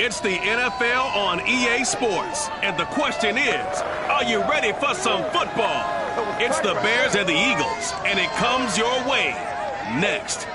It's the NFL on EA Sports. And the question is, are you ready for some football? It's the Bears and the Eagles, and it comes your way next.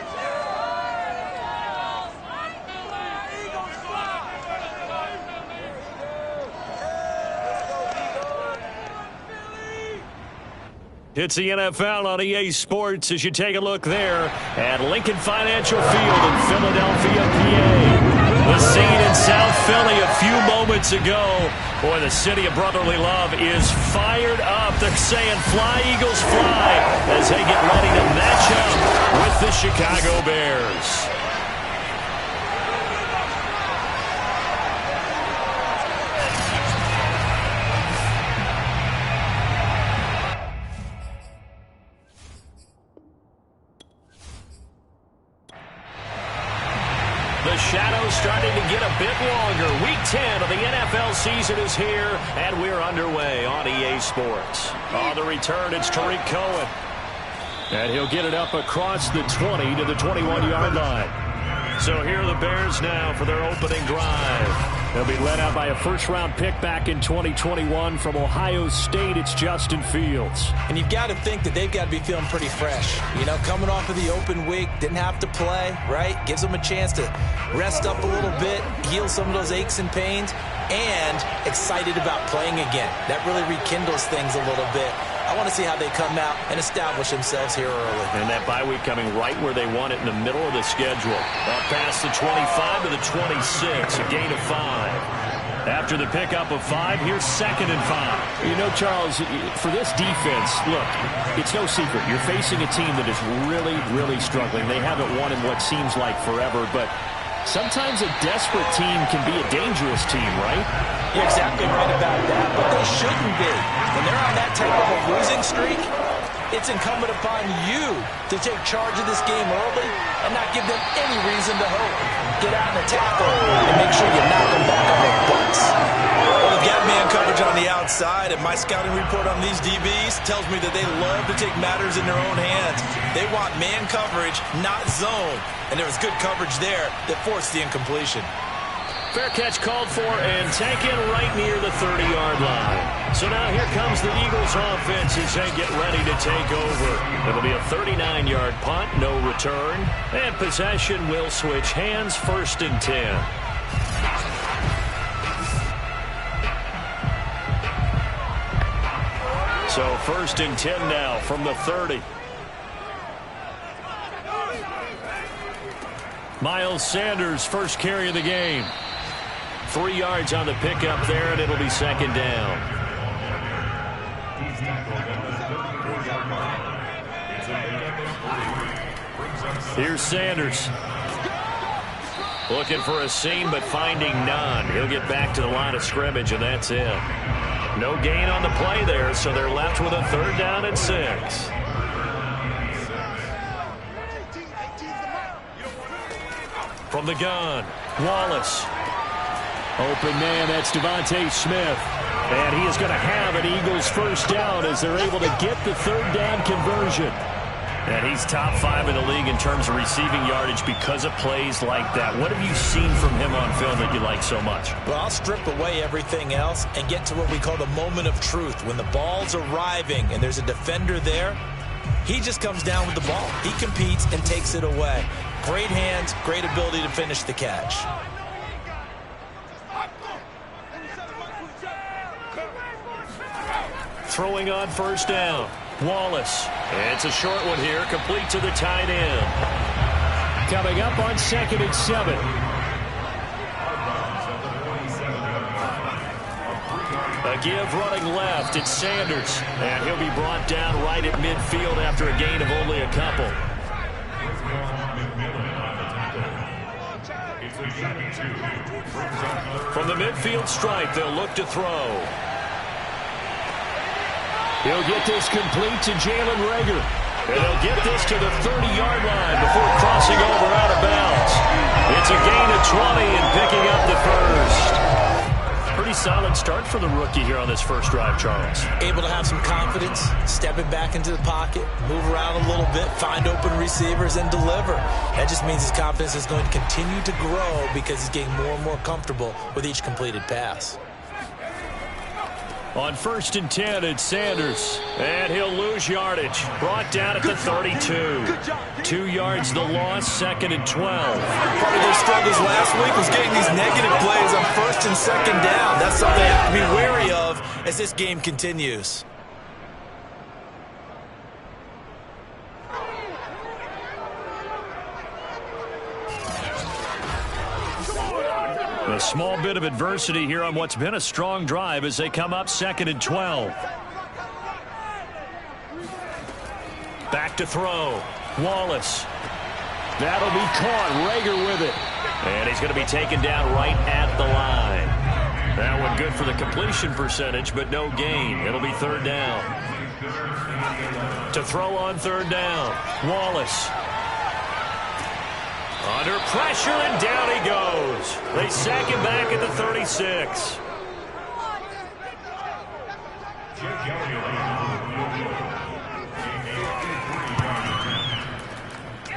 It's the NFL on EA Sports as you take a look there at Lincoln Financial Field in Philadelphia, PA. The scene in South Philly a few moments ago. Boy, the city of brotherly love is fired up. They're saying, fly, Eagles, fly, as they get ready to match up with the Chicago Bears. The shadow's starting to get a bit longer. Week 10 of the NFL season is here, and we're underway on EA Sports. On the return, it's Tariq Cohen. And he'll get it up across the 20 to the 21-yard line. So here are the Bears now for their opening drive. They'll be led out by a first-round pick back in 2021 from Ohio State. It's Justin Fields. And you've got to think that they've got to be feeling pretty fresh. You know, coming off of the open week, didn't have to play, right? Gives them a chance to rest up a little bit, heal some of those aches and pains, and excited about playing again. That really rekindles things a little bit. I want to see how they come out and establish themselves here early. And that bye week coming right where they want it in the middle of the schedule. Up past the 25 to the 26, a gain of 5. After the pickup of 5, here's 2nd and 5. You know, Charles, for this defense, look, it's no secret. You're facing a team that is really, really struggling. They haven't won in what seems like forever, but sometimes a desperate team can be a dangerous team, right? You're exactly right about that, but they shouldn't be. When they're on that type of a losing streak, it's incumbent upon you to take charge of this game early and not give them any reason to hope. Get out and attack them and make sure you knock them back on their butts. Well, they've got man coverage on the outside, and my scouting report on these DBs tells me that they love to take matters in their own hands. They want man coverage, not zone. And there was good coverage there that forced the incompletion. Fair catch called for and taken right near the 30-yard line. So now here comes the Eagles offense as they get ready to take over. It'll be a 39-yard punt, no return. And possession will switch hands, 1st and 10. So 1st and 10 now from the 30. Miles Sanders, first carry of the game. 3 yards on the pickup there, and it'll be 2nd down. Here's Sanders. Looking for a seam, but finding none. He'll get back to the line of scrimmage, and that's it. No gain on the play there, so they're left with a 3rd down and 6. From the gun, Wallace. Open man, that's Devontae Smith. And he is going to have an Eagles 1st down as they're able to get the 3rd down conversion. And he's top 5 in the league in terms of receiving yardage because of plays like that. What have you seen from him on film that you like so much? Well, I'll strip away everything else and get to what we call the moment of truth. When the ball's arriving and there's a defender there, he just comes down with the ball. He competes and takes it away. Great hands, great ability to finish the catch. Throwing on 1st down, Wallace. It's a short one here, complete to the tight end. Coming up on 2nd and 7. A give running left, it's Sanders. And he'll be brought down right at midfield after a gain of only a couple. From the midfield stripe, they'll look to throw. He'll get this complete to Jalen Reagor. And he'll get this to the 30-yard line before crossing over out of bounds. It's a gain of 20 and picking up the 1st. pretty solid start for the rookie here on this first drive, Charles. Able to have some confidence, stepping back into the pocket, move around a little bit, find open receivers, and deliver. That just means his confidence is going to continue to grow because he's getting more and more comfortable with each completed pass. On 1st and 10, it's Sanders. And he'll lose yardage. Brought down at the 32. 2 yards the loss, 2nd and 12. Part of their struggles last week was getting these negative plays on 1st and 2nd down. That's something they have to be wary of as this game continues. A small bit of adversity here on what's been a strong drive as they come up 2nd and 12. Back to throw. Wallace. That'll be caught. Rager with it. And he's going to be taken down right at the line. That one good for the completion percentage, but no gain. It'll be 3rd down. To throw on 3rd down. Wallace. Under pressure, and down he goes. They sack him back at the 36.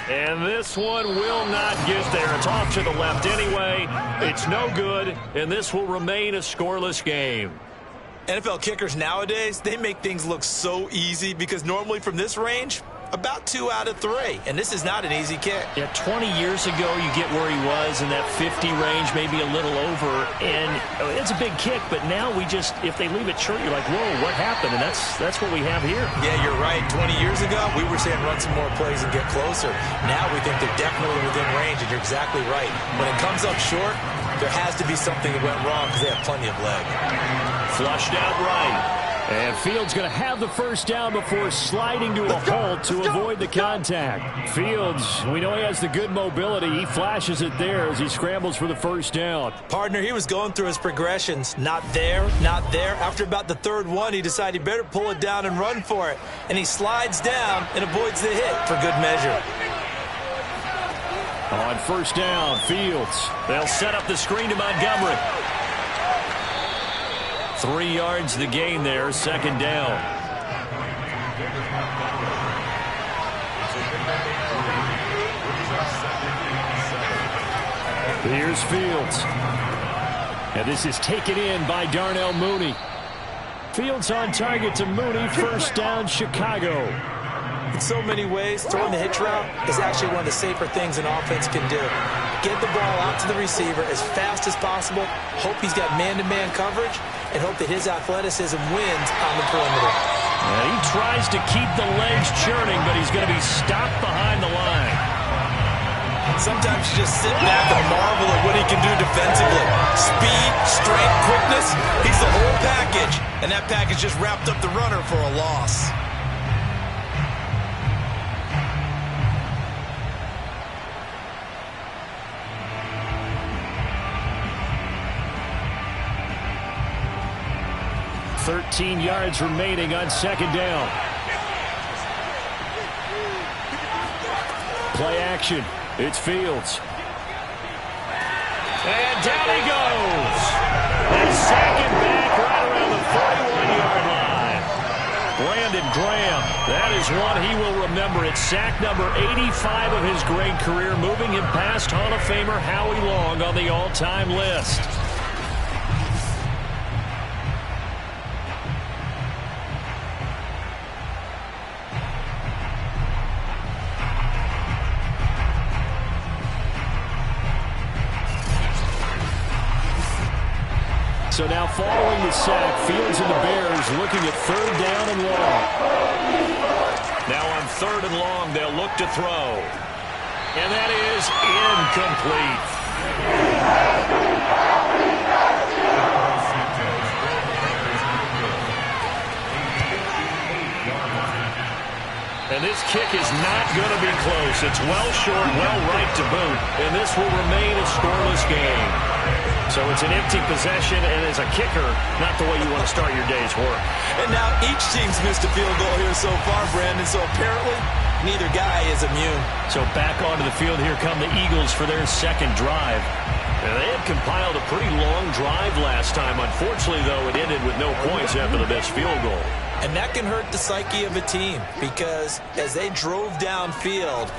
And this one will not get there. It's off to the left anyway. It's no good, and this will remain a scoreless game. NFL kickers nowadays, they make things look so easy because normally from this range, about 2 out of 3, and this is not an easy kick. Yeah, 20 years ago, you get where he was in that 50 range, maybe a little over, and it's a big kick, but now we just, if they leave it short, you're like, whoa, what happened? And that's what we have here. Yeah, you're right. 20 years ago, we were saying run some more plays and get closer. Now we think they're definitely within range, and you're exactly right. When it comes up short, there has to be something that went wrong because they have plenty of leg. Flushed out right. And Fields going to have the first down before sliding to a halt to avoid the contact. Fields, we know he has the good mobility. He flashes it there as he scrambles for the first down. Partner, he was going through his progressions. Not there, not there. After about the 3rd one, he decided he better pull it down and run for it. And he slides down and avoids the hit for good measure. On 1st down, Fields. They'll set up the screen to Montgomery. 3 yards the gain there, 2nd down. Here's Fields. And this is taken in by Darnell Mooney. Fields on target to Mooney, 1st down, Chicago. In so many ways, throwing the hitch route is actually one of the safer things an offense can do. Get the ball out to the receiver as fast as possible, hope he's got man-to-man coverage, and hope that his athleticism wins on the perimeter. And he tries to keep the legs churning, but he's going to be stopped behind the line. Sometimes you just sit back and marvel at what he can do defensively. Speed, strength, quickness, he's the whole package. And that package just wrapped up the runner for a loss. .13 yards remaining on 2nd down. Play action. It's Fields. And down he goes. They sack him back right around the 41-yard line. Brandon Graham, that is one he will remember. It's sack number 85 of his great career, moving him past Hall of Famer Howie Long on the all-time list. So now following the sack, Fields and the Bears looking at 3rd down and long. Now on 3rd and long, they'll look to throw. And that is incomplete. And this kick is not going to be close. It's well short, well right to boot. And this will remain a scoreless game. So it's an empty possession, and as a kicker, not the way you want to start your day's work. And now each team's missed a field goal here so far, Brandon, so apparently neither guy is immune. So back onto the field, here come the Eagles for their 2nd drive. And they had compiled a pretty long drive last time. Unfortunately, though, it ended with no points after the missed field goal. And that can hurt the psyche of a team because as they drove downfield,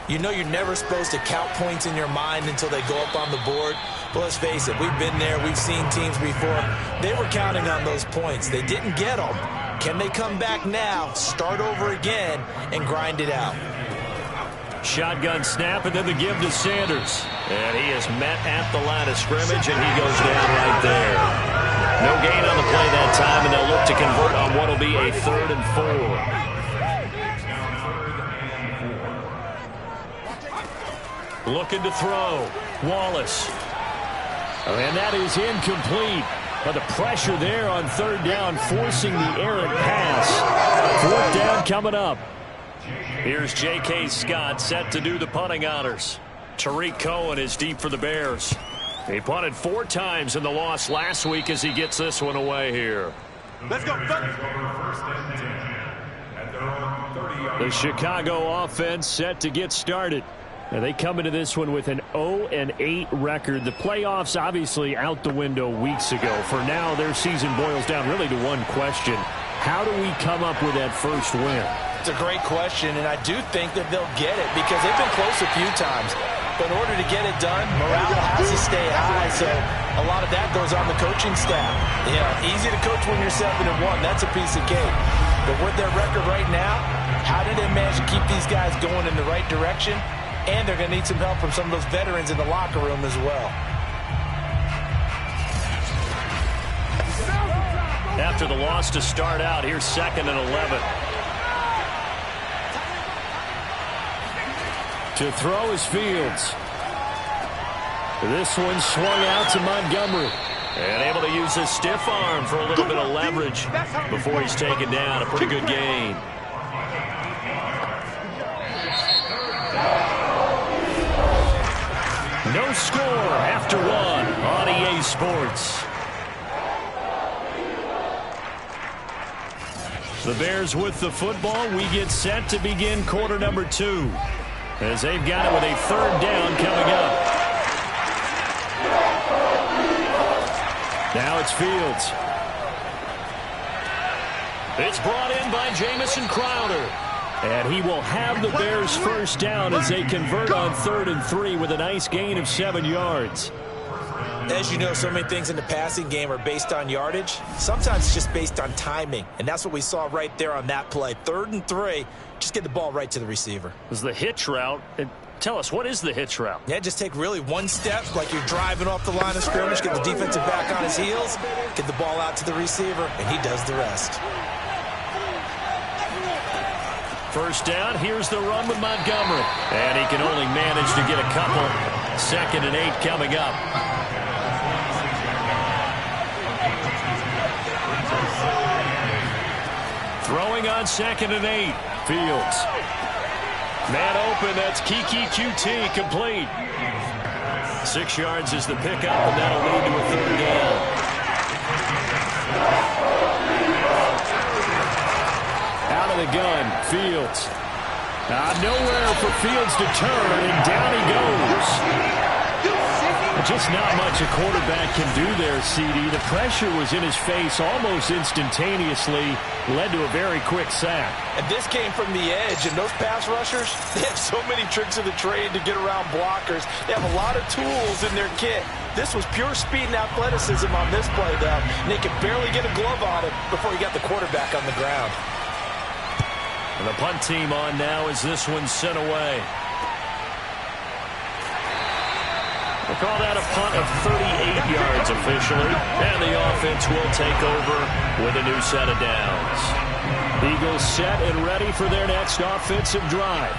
you know you're never supposed to count points in your mind until they go up on the board. But let's face it, we've been there. We've seen teams before. They were counting on those points. They didn't get them. Can they come back now, start over again, and grind it out? Shotgun snap, and then the give to Sanders. And he is met at the line of scrimmage, and he goes down right there. No gain on the play that time, and they'll look to convert on what will be a 3rd and 4. Looking to throw. Wallace. And that is incomplete. But the pressure there on 3rd down, forcing the errant pass. 4th down coming up. Here's J.K. Scott set to do the punting honors. Tariq Cohen is deep for the Bears. He punted 4 times in the loss last week as he gets this one away here. Let's go. The Chicago offense set to get started. Now they come into this one with an 0-8 record. The playoffs obviously out the window weeks ago. For now, their season boils down really to one question. How do we come up with that first win? It's a great question, and I do think that they'll get it because they've been close a few times. But in order to get it done, morale has to stay high, so a lot of that goes on the coaching staff. Easy to coach when you're 7-1. That's a piece of cake. But with their record right now, how did they manage to keep these guys going in the right direction? And they're going to need some help from some of those veterans in the locker room as well. After the loss to start out, here's 2nd and 11. To throw is Fields. This one swung out to Montgomery. And able to use his stiff arm for a little bit of leverage before he's taken down. A pretty good gain. No score after 1 on EA Sports. The Bears with the football. We get set to begin quarter number 2. As they've got it with a 3rd down coming up. Now it's Fields. It's brought in by Jamison Crowder. And he will have the Bears' first down as they convert on 3rd and 3 with a nice gain of 7 yards. As you know, so many things in the passing game are based on yardage. Sometimes it's just based on timing. And that's what we saw right there on that play. 3rd and 3. Just get the ball right to the receiver. It was the hitch route. And tell us, what is the hitch route? Yeah, just take really one step like you're driving off the line of scrimmage, get the defensive back on his heels, get the ball out to the receiver, and he does the rest. First down, here's the run with Montgomery. And he can only manage to get a couple. 2nd and 8 coming up. Throwing on 2nd and 8. Fields. Man open, that's Kiki QT, complete. 6 yards is the pickup, and that'll lead to a 3rd down. Out of the gun, Fields. Nowhere for Fields to turn, and down he goes. Just not much a quarterback can do there, CD. The pressure was in his face almost instantaneously, led to a very quick sack. And this came from the edge, and those pass rushers, they have so many tricks of the trade to get around blockers. They have a lot of tools in their kit. This was pure speed and athleticism on this play, though, and they could barely get a glove on it before he got the quarterback on the ground. And the punt team on now as this one's sent away. We'll call that a punt of 38 yards officially. And the offense will take over with a new set of downs. Eagles set and ready for their next offensive drive.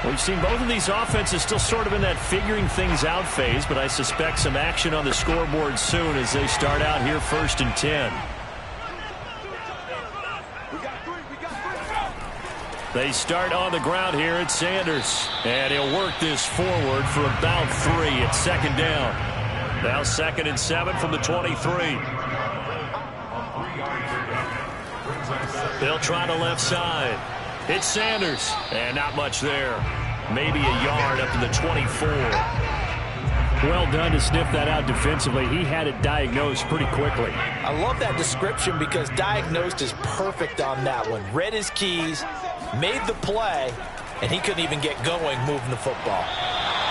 We've seen both of these offenses still sort of in that figuring things out phase, but I suspect some action on the scoreboard soon as they start out here 1st and 10. They start on the ground here at Sanders. And he'll work this forward for about 3 at 2nd down. Now 2nd and 7 from the 23. They'll try the left side. It's Sanders. And not much there. Maybe a yard up to the 24. Well done to sniff that out defensively. He had it diagnosed pretty quickly. I love that description because diagnosed is perfect on that one. Read his keys, made the play, and he couldn't even get going moving the football.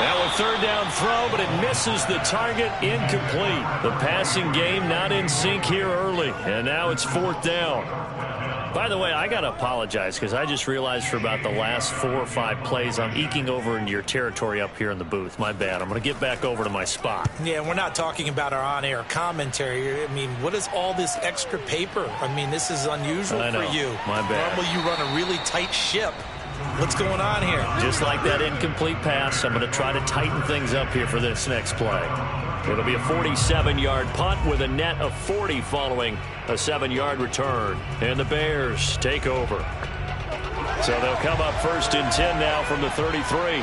Now a third down throw, but it misses the target, incomplete. The passing game not in sync here early, and now it's fourth down. By the way, I got to apologize because I just realized for about the last 4 or 5 plays, I'm eking over into your territory up here in the booth. My bad. I'm going to get back over to my spot. Yeah, we're not talking about our on-air commentary. I mean, what is all this extra paper? I mean, this is unusual for you. My bad. Normally you run a really tight ship. What's going on here? Just like that incomplete pass, I'm going to try to tighten things up here for this next play. It'll be a 47-yard punt with a net of 40 following a 7-yard return. And the Bears take over. So they'll come up first and 10 now from the 33.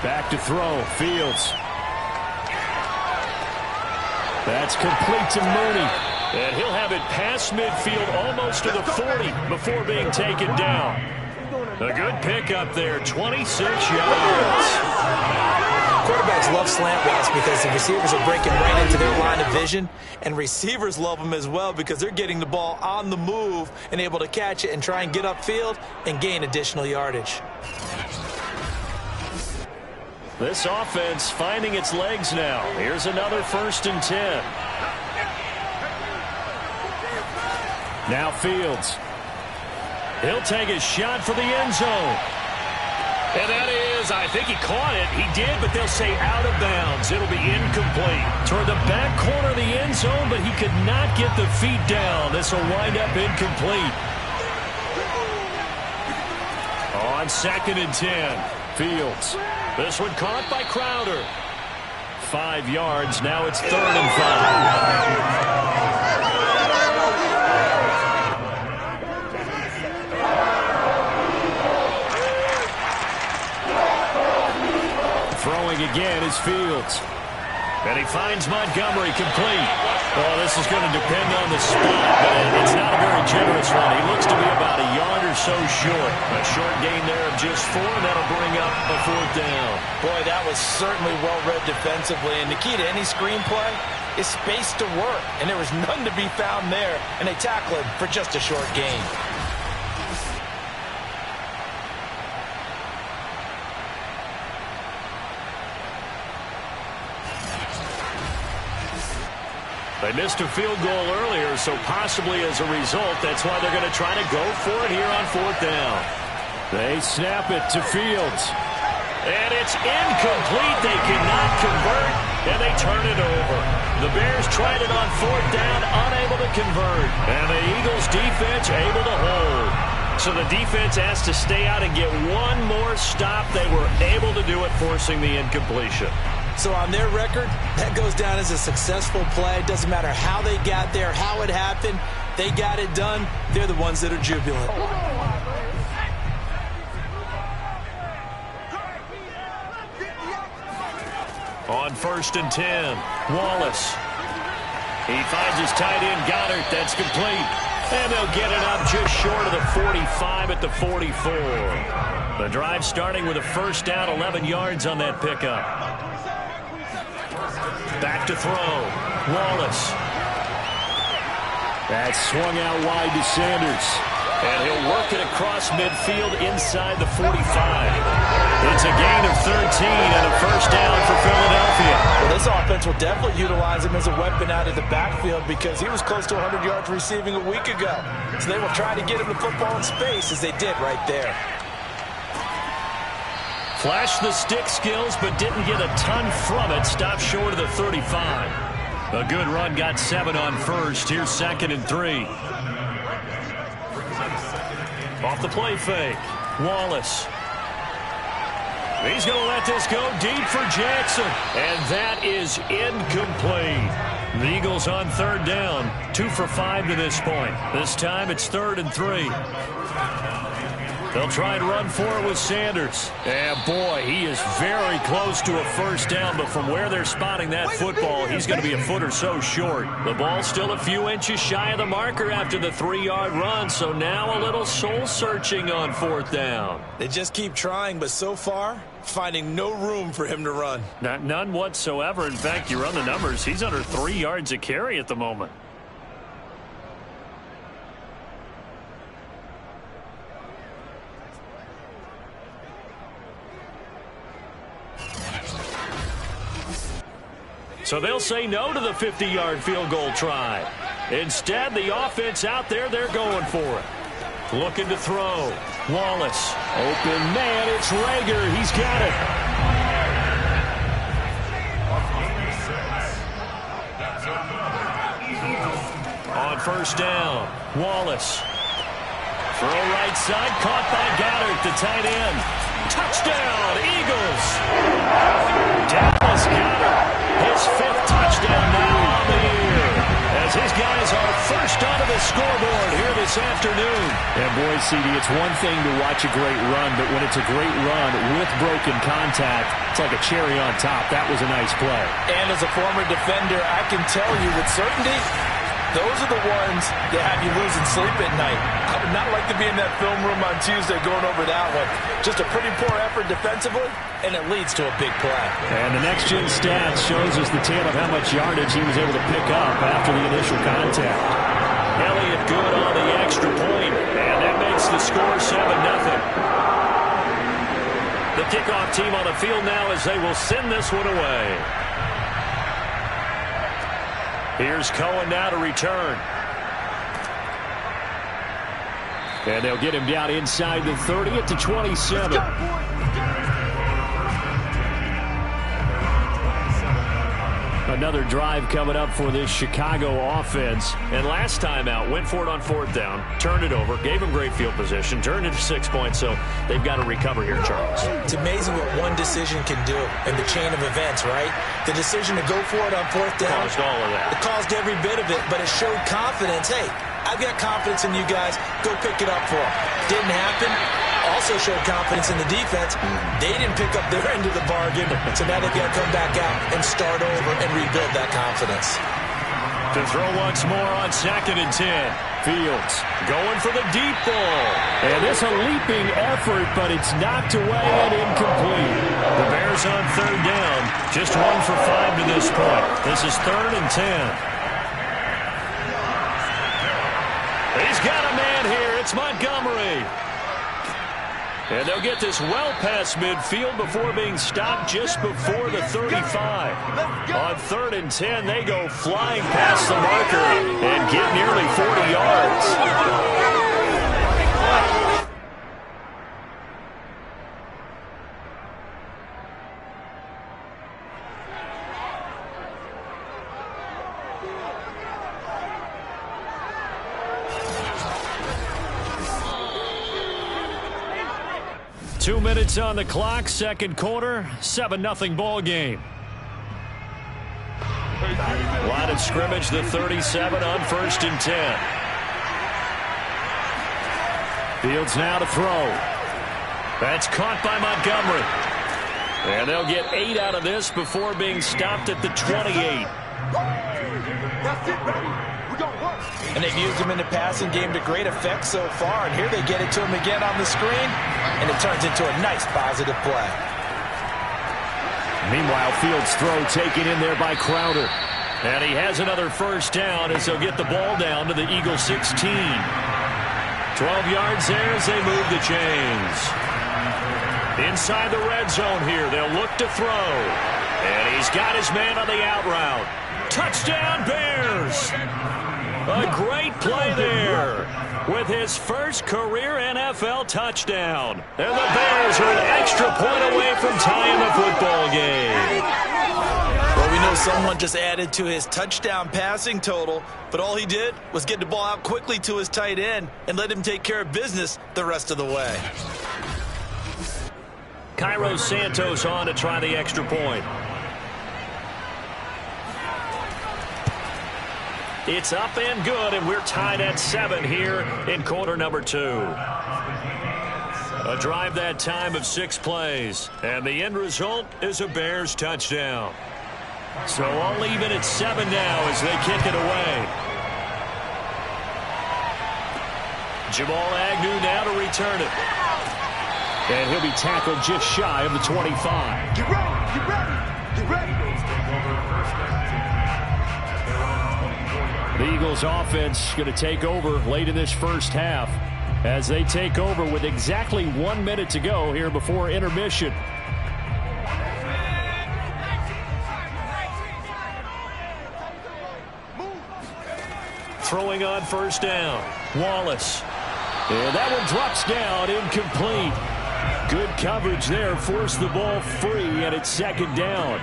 Back to throw. Fields. That's complete to Mooney. And he'll have it past midfield almost to the 40 before being taken down. A good pickup there, 26 yards. Quarterbacks love slant routes because the receivers are breaking right into their line of vision, and receivers love them as well because they're getting the ball on the move and able to catch it and try and get upfield and gain additional yardage. This offense finding its legs now. Here's another first and 10. Now Fields. He'll take a shot for the end zone. And that is, I think he caught it. He did, but they'll say out of bounds. It'll be incomplete. Toward the back corner of the end zone, but he could not get the feet down. This will wind up incomplete. On second and 10, Fields. This one caught by Crowder. 5 yards. Now it's third and 5. Throwing again is Fields. And he finds Montgomery complete. Oh, this is going to depend on the spot, but it's not a very generous one. He looks to be about a yard or so short. A short gain there of just 4, and that'll bring up a fourth down. Boy, that was certainly well-read defensively, and the key to any screenplay is space to work, and there was none to be found there, and they tackle him for just a short gain. They missed a field goal earlier, so possibly as a result, that's why they're going to try to go for it here on fourth down. They snap it to Fields. And it's incomplete. They cannot convert, and they turn it over. The Bears tried it on fourth down, unable to convert. And the Eagles defense able to hold. So the defense has to stay out and get one more stop. They were able to do it, forcing the incompletion. So on their record, that goes down as a successful play. Doesn't matter how they got there, how it happened. They got it done. They're the ones that are jubilant. On first and 10, Wallace. He finds his tight end, Goddard. That's complete. And they'll get it up just short of the 45 at the 44. The drive starting with a first down, 11 yards on that pickup. Back to throw. Wallace. That's swung out wide to Sanders. And he'll work it across midfield inside the 45. It's a gain of 13 and a first down for Philadelphia. Well, this offense will definitely utilize him as a weapon out of the backfield because he was close to 100 yards receiving a week ago. So they will try to get him the football in space as they did right there. Flashed the stick skills, but didn't get a ton from it. Stopped short of the 35. A good run, got 7 on first. Here's second and 3. Off the play fake. Wallace. He's going to let this go deep for Jackson. And that is incomplete. The Eagles on third down. 2 for 5 to this point. This time it's third and 3. They'll try and run for it with Sanders. And boy, he is very close to a first down, but from where they're spotting that football, he's going to be a foot or so short. The ball's still a few inches shy of the marker after the 3-yard run, so now a little soul-searching on fourth down. They just keep trying, but so far, finding no room for him to run. None whatsoever. In fact, you run the numbers, he's under 3 yards a carry at the moment. So they'll say no to the 50-yard field goal try. Instead, the offense out there, they're going for it. Looking to throw. Wallace. Open man, it's Rager. He's got it. On first down, Wallace. Throw right side, caught by Goddard, the tight end. Touchdown, Eagles. Dallas Goddard. His 5th touchdown now on the year, as his guys are first onto the scoreboard here this afternoon. And boy, CD, it's one thing to watch a great run, but when it's a great run with broken contact, it's like a cherry on top. That was a nice play. And as a former defender, I can tell you with certainty, those are the ones that have you losing sleep at night. I would not like to be in that film room on Tuesday going over that one. Just a pretty poor effort defensively, and it leads to a big play. And the next-gen stats shows us the tale of how much yardage he was able to pick up after the initial contact. Elliott good on the extra point, and that makes the score 7-0. The kickoff team on the field now as they will send this one away. Here's Cohen now to return. And they'll get him down inside the 30 at the 27. Another drive coming up for this Chicago offense. And last time out, went for it on fourth down, turned it over, gave him great field position, turned it to 6 points, so they've got to recover here, Charles. It's amazing what one decision can do in the chain of events, right? The decision to go for it on fourth down. Caused all of that. It caused every bit of it, but it showed confidence. Hey, I've got confidence in you guys. Go pick it up for them. Didn't happen. Also showed confidence in the defense. They didn't pick up their end of the bargain, so now they've got to come back out and start over and rebuild that confidence. To throw once more on 2nd and 10. Fields going for the deep ball. And it's a leaping effort, but it's knocked away and incomplete. The Bears on 3rd down. Just 1 for 5 to this point. This is 3rd and 10. He's got a man here. It's Montgomery. And they'll get this well past midfield before being stopped just before the 35. On 3rd and 10, they go flying past the marker and get nearly 40 yards. 2 minutes on the clock, 2nd quarter, 7-0 ball game. Line of scrimmage, the 37 on 1st and 10. Fields now to throw. That's caught by Montgomery. And they'll get 8 out of this before being stopped at the 28. And they've used him in the passing game to great effect so far. And here they get it to him again on the screen. And it turns into a nice positive play. Meanwhile, Fields' throw taken in there by Crowder. And he has another first down as they'll get the ball down to the Eagles 16. 12 yards there as they move the chains. Inside the red zone here, they'll look to throw. And he's got his man on the out route. Touchdown, Bears! A great play there with his first career NFL touchdown. And the Bears are an extra point away from tying the football game. Well, we know someone just added to his touchdown passing total, but all he did was get the ball out quickly to his tight end and let him take care of business the rest of the way. Cairo Santos on to try the extra point. It's up and good, and we're tied at 7 here in quarter number 2. A drive that time of 6 plays. And the end result is a Bears touchdown. So all even at 7 now as they kick it away. Jamal Agnew now to return it. And he'll be tackled just shy of the 25. Get ready, get ready, get ready. The Eagles offense going to take over late in this first half as they take over with exactly 1 minute to go here before intermission. Throwing on first down. Wallace. And that one drops down, incomplete. Good coverage there, forced the ball free, and it's second down.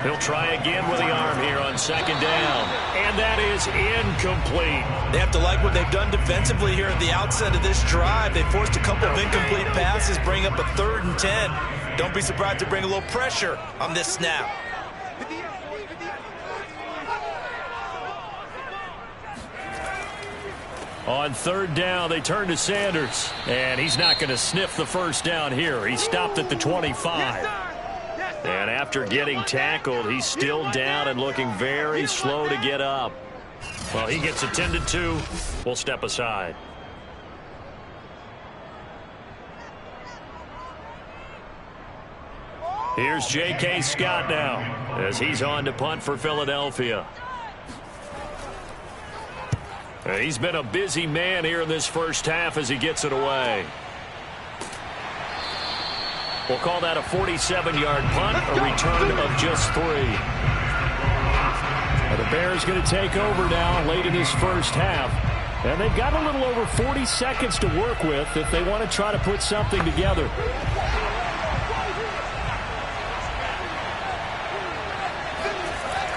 He'll try again with the arm here on second down. And that is incomplete. They have to like what they've done defensively here at the outset of this drive. They forced a couple of incomplete passes, bring up a 3rd and 10. Don't be surprised to bring a little pressure on this snap. On 3rd down, they turn to Sanders. And he's not going to sniff the first down here. He stopped at the 25. And after getting tackled, he's still down and looking very slow to get up. Well, he gets attended to. We'll step aside. Here's J.K. Scott now as he's on to punt for Philadelphia. He's been a busy man here in this first half as he gets it away. We'll call that a 47-yard punt, a return of just 3. Now the Bears going to take over now late in this first half. And they've got a little over 40 seconds to work with if they want to try to put something together.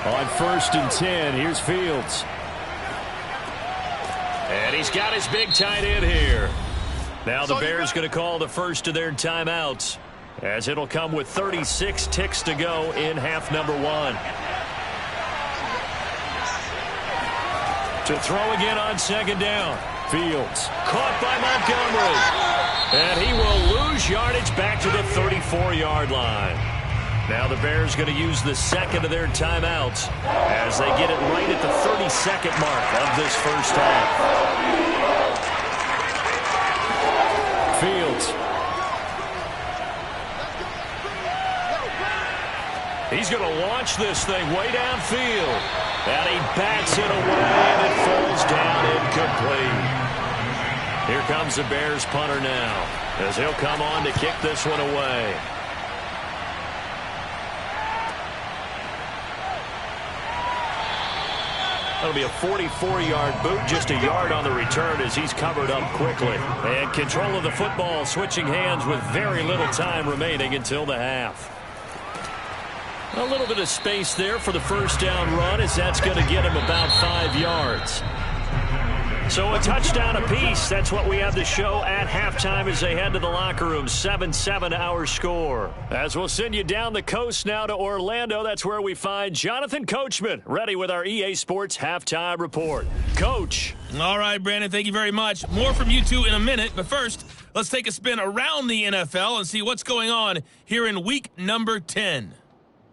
On 1st and 10, here's Fields. And he's got his big tight end here. Now the Bears going to call the first of their timeouts, as it'll come with 36 ticks to go in half number 1. To throw again on second down. Fields caught by Montgomery. And he will lose yardage back to the 34-yard line. Now the Bears going to use the second of their timeouts as they get it right at the 32nd mark of this first half. Fields. He's going to launch this thing way downfield. And he bats it away, and it falls down incomplete. Here comes the Bears punter now as he'll come on to kick this one away. That'll be a 44-yard boot, just a yard on the return as he's covered up quickly. And control of the football switching hands with very little time remaining until the half. A little bit of space there for the first down run as that's going to get him about 5 yards. So a touchdown apiece. That's what we have to show at halftime as they head to the locker room. 7-7 our score. As we'll send you down the coast now to Orlando, that's where we find Jonathan Coachman ready with our EA Sports halftime report. Coach. All right, Brandon, thank you very much. More from you two in a minute, but first, let's take a spin around the NFL and see what's going on here in week number 10.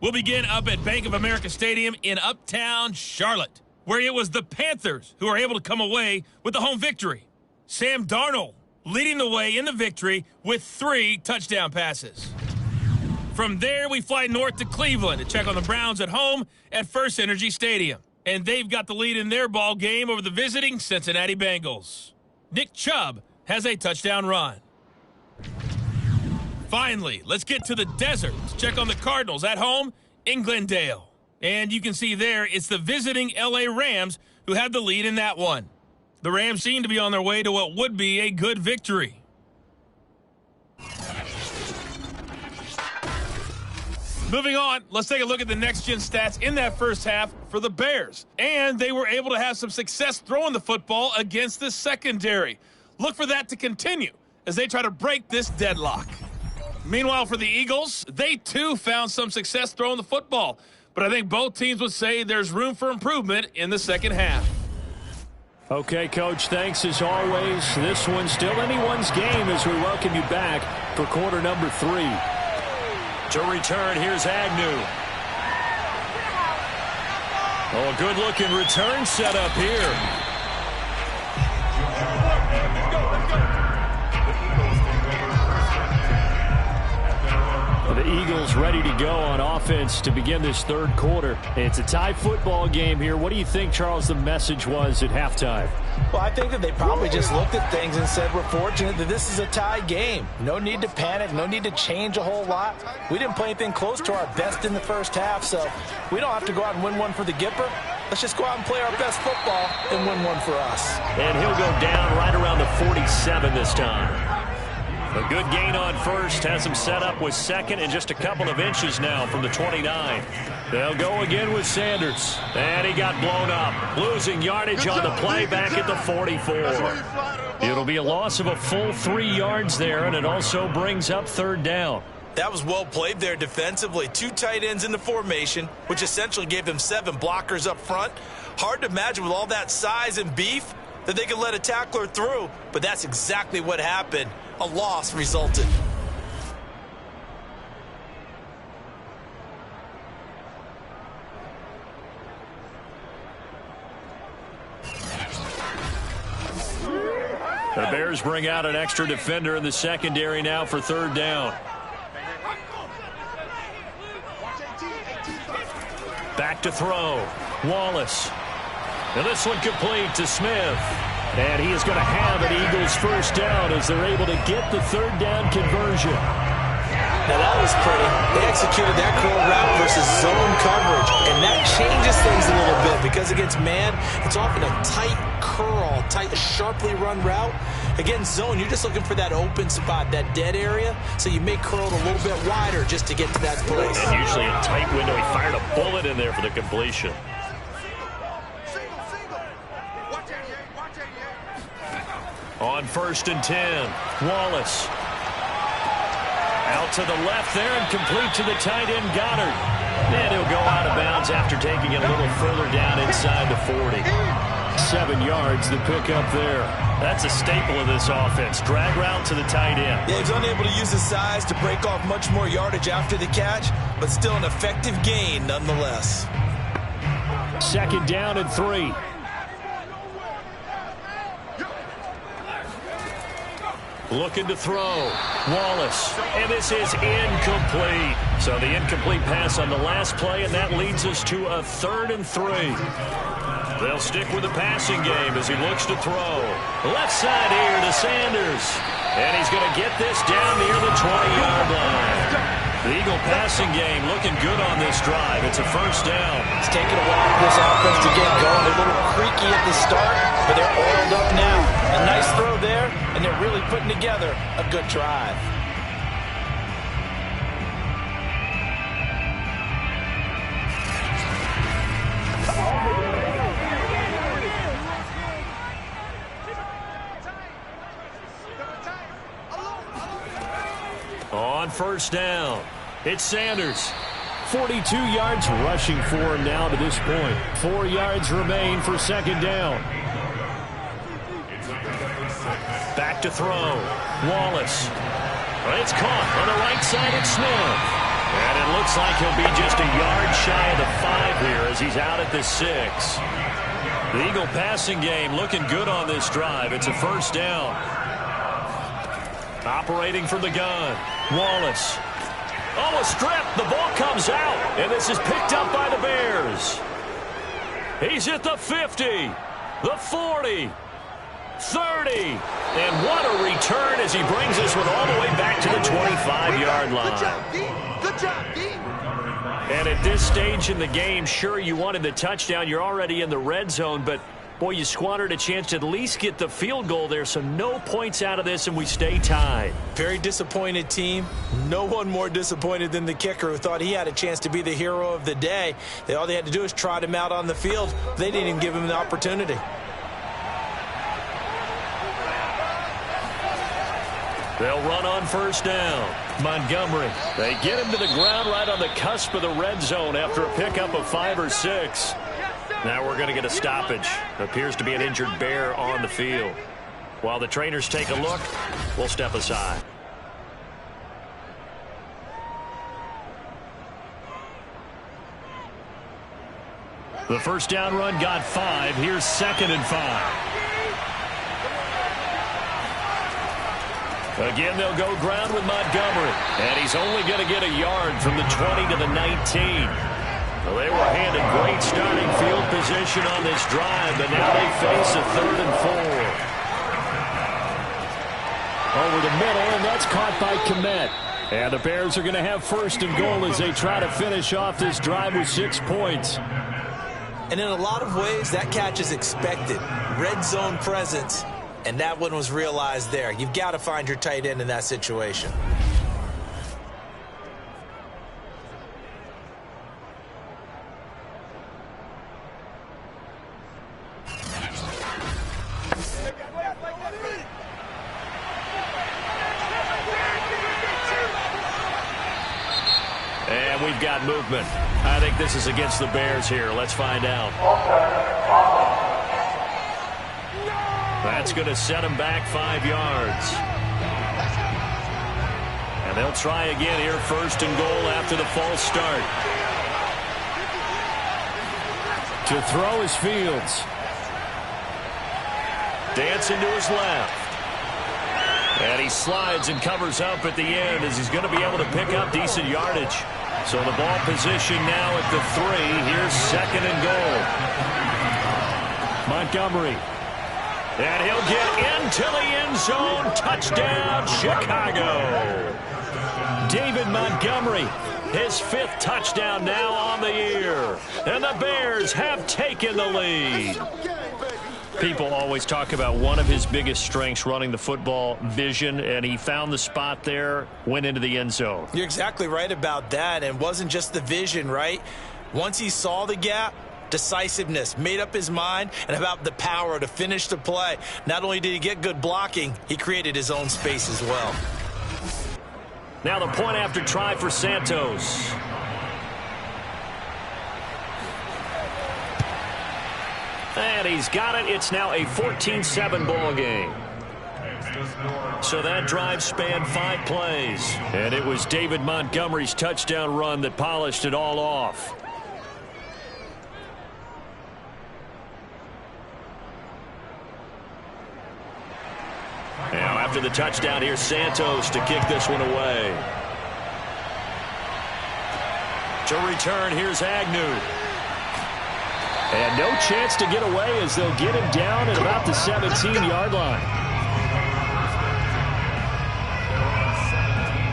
We'll begin up at Bank of America Stadium in Uptown Charlotte, where it was the Panthers who were able to come away with the home victory. Sam Darnold leading the way in the victory with 3 touchdown passes. From there, we fly north to Cleveland to check on the Browns at home at First Energy Stadium. And they've got the lead in their ball game over the visiting Cincinnati Bengals. Nick Chubb has a touchdown run. Finally, let's get to the desert to check on the Cardinals at home in Glendale. And you can see there, it's the visiting L.A. Rams who have the lead in that one. The Rams seem to be on their way to what would be a good victory. Moving on, let's take a look at the next-gen stats in that first half for the Bears. And they were able to have some success throwing the football against the secondary. Look for that to continue as they try to break this deadlock. Meanwhile, for the Eagles, they too found some success throwing the football. But I think both teams would say there's room for improvement in the second half. Okay, Coach, thanks as always. This one's still anyone's game as we welcome you back for quarter number 3. To return, here's Agnew. Oh, a good-looking return set up here. The Eagles ready to go on offense to begin this third quarter. It's a tie football game here. What do you think, Charles, the message was at halftime? Well, I think that they probably just looked at things and said, we're fortunate that this is a tie game. No need to panic. No need to change a whole lot. We didn't play anything close to our best in the first half, so we don't have to go out and win one for the Gipper. Let's just go out and play our best football and win one for us. And he'll go down right around the 47 this time. A good gain on first, has him set up with second and just a couple of inches now from the 29. They'll go again with Sanders. And he got blown up, losing yardage on the play back at the 44. It'll be a loss of a full 3 yards there, and it also brings up third down. That was well played there defensively. 2 tight ends in the formation, which essentially gave them 7 blockers up front. Hard to imagine with all that size and beef that they could let a tackler through, but that's exactly what happened. A loss resulted. The Bears bring out an extra defender in the secondary now for third down. Back to throw. Wallace. And this one complete to Smith. And he is going to have an Eagles first down as they're able to get the third down conversion. Now that was pretty. They executed that curl route versus zone coverage, and that changes things a little bit because against man, it's often a tight curl, tight, sharply run route. Against zone, you're just looking for that open spot, that dead area, so you may curl it a little bit wider just to get to that place. And usually a tight window. He fired a bullet in there for the completion. On 1st and 10, Wallace. Out to the left there and complete to the tight end, Goddard. And he'll go out of bounds after taking it a little further down inside the 40. 7 yards to pick up there. That's a staple of this offense. Drag route to the tight end. Yeah, he's unable to use his size to break off much more yardage after the catch, but still an effective gain nonetheless. 2nd down and 3. Looking to throw. Wallace. And this is incomplete. So the incomplete pass on the last play, and that leads us to a 3rd and 3. They'll stick with the passing game as he looks to throw. Left side here to Sanders. And he's going to get this down near the 20-yard line. The Eagle passing game looking good on this drive. It's a first down. It's taken a while for this offense to get going. They're a little creaky at the start, but they're oiled up now. A nice throw there, and they're really putting together a good drive. On first down, it's Sanders. 42 yards rushing for him now to this point. 4 yards remain for 2nd down. Back to throw. Wallace. It's caught on the right side at Smith. And it looks like he'll be just a yard shy of the 5 here as he's out at the 6. The Eagle passing game looking good on this drive. It's a first down. Operating from the gun. Wallace. Oh, a strip. The ball comes out. And this is picked up by the Bears. He's at the 50. The 40. 30. And what a return as he brings us with all the way back to the 25-yard line. Good job, D. Good job, D. And at this stage in the game, sure, you wanted the touchdown. You're already in the red zone, but boy, you squandered a chance to at least get the field goal there, so no points out of this, and we stay tied. Very disappointed team. No one more disappointed than the kicker who thought he had a chance to be the hero of the day. All they had to do is trot him out on the field. They didn't even give him the opportunity. They'll run on first down. Montgomery. They get him to the ground right on the cusp of the red zone after a pickup of 5 or 6. Now we're going to get a stoppage. Appears to be an injured Bear on the field. While the trainers take a look, we'll step aside. The first down run got 5. Here's 2nd and 5. Again, they'll go ground with Montgomery. And he's only going to get a yard from the 20 to the 19. Well, they were handed great starting field position on this drive, but now they face a 3rd and 4. Over the middle, and that's caught by Kmet. And the Bears are going to have 1st and goal as they try to finish off this drive with 6 points. And in a lot of ways, that catch is expected. Red zone presence, and that one was realized there. You've got to find your tight end in that situation. And we've got movement. I think this is against the Bears here. Let's find out. That's going to set them back 5 yards. And they'll try again here, 1st and goal after the false start. To throw is Fields. Dancing to his left. And he slides and covers up at the end as he's going to be able to pick up decent yardage. So the ball position now at the 3. Here's 2nd and goal. Montgomery. And he'll get into the end zone. Touchdown, Chicago. David Montgomery. His 5th touchdown now on the year. And the Bears have taken the lead. People always talk about one of his biggest strengths running the football, vision, and he found the spot there, went into the end zone. You're exactly right about that, and it wasn't just the vision, right? Once he saw the gap, decisiveness, made up his mind, and about the power to finish the play. Not only did he get good blocking, he created his own space as well. Now the point after try for Santos. And he's got it. It's now a 14-7 ball game. So that drive spanned 5 plays. And it was David Montgomery's touchdown run that polished it all off. Now after the touchdown, here's Santos to kick this one away. To return, here's Agnew. And no chance to get away as they'll get him down at about the 17-yard line.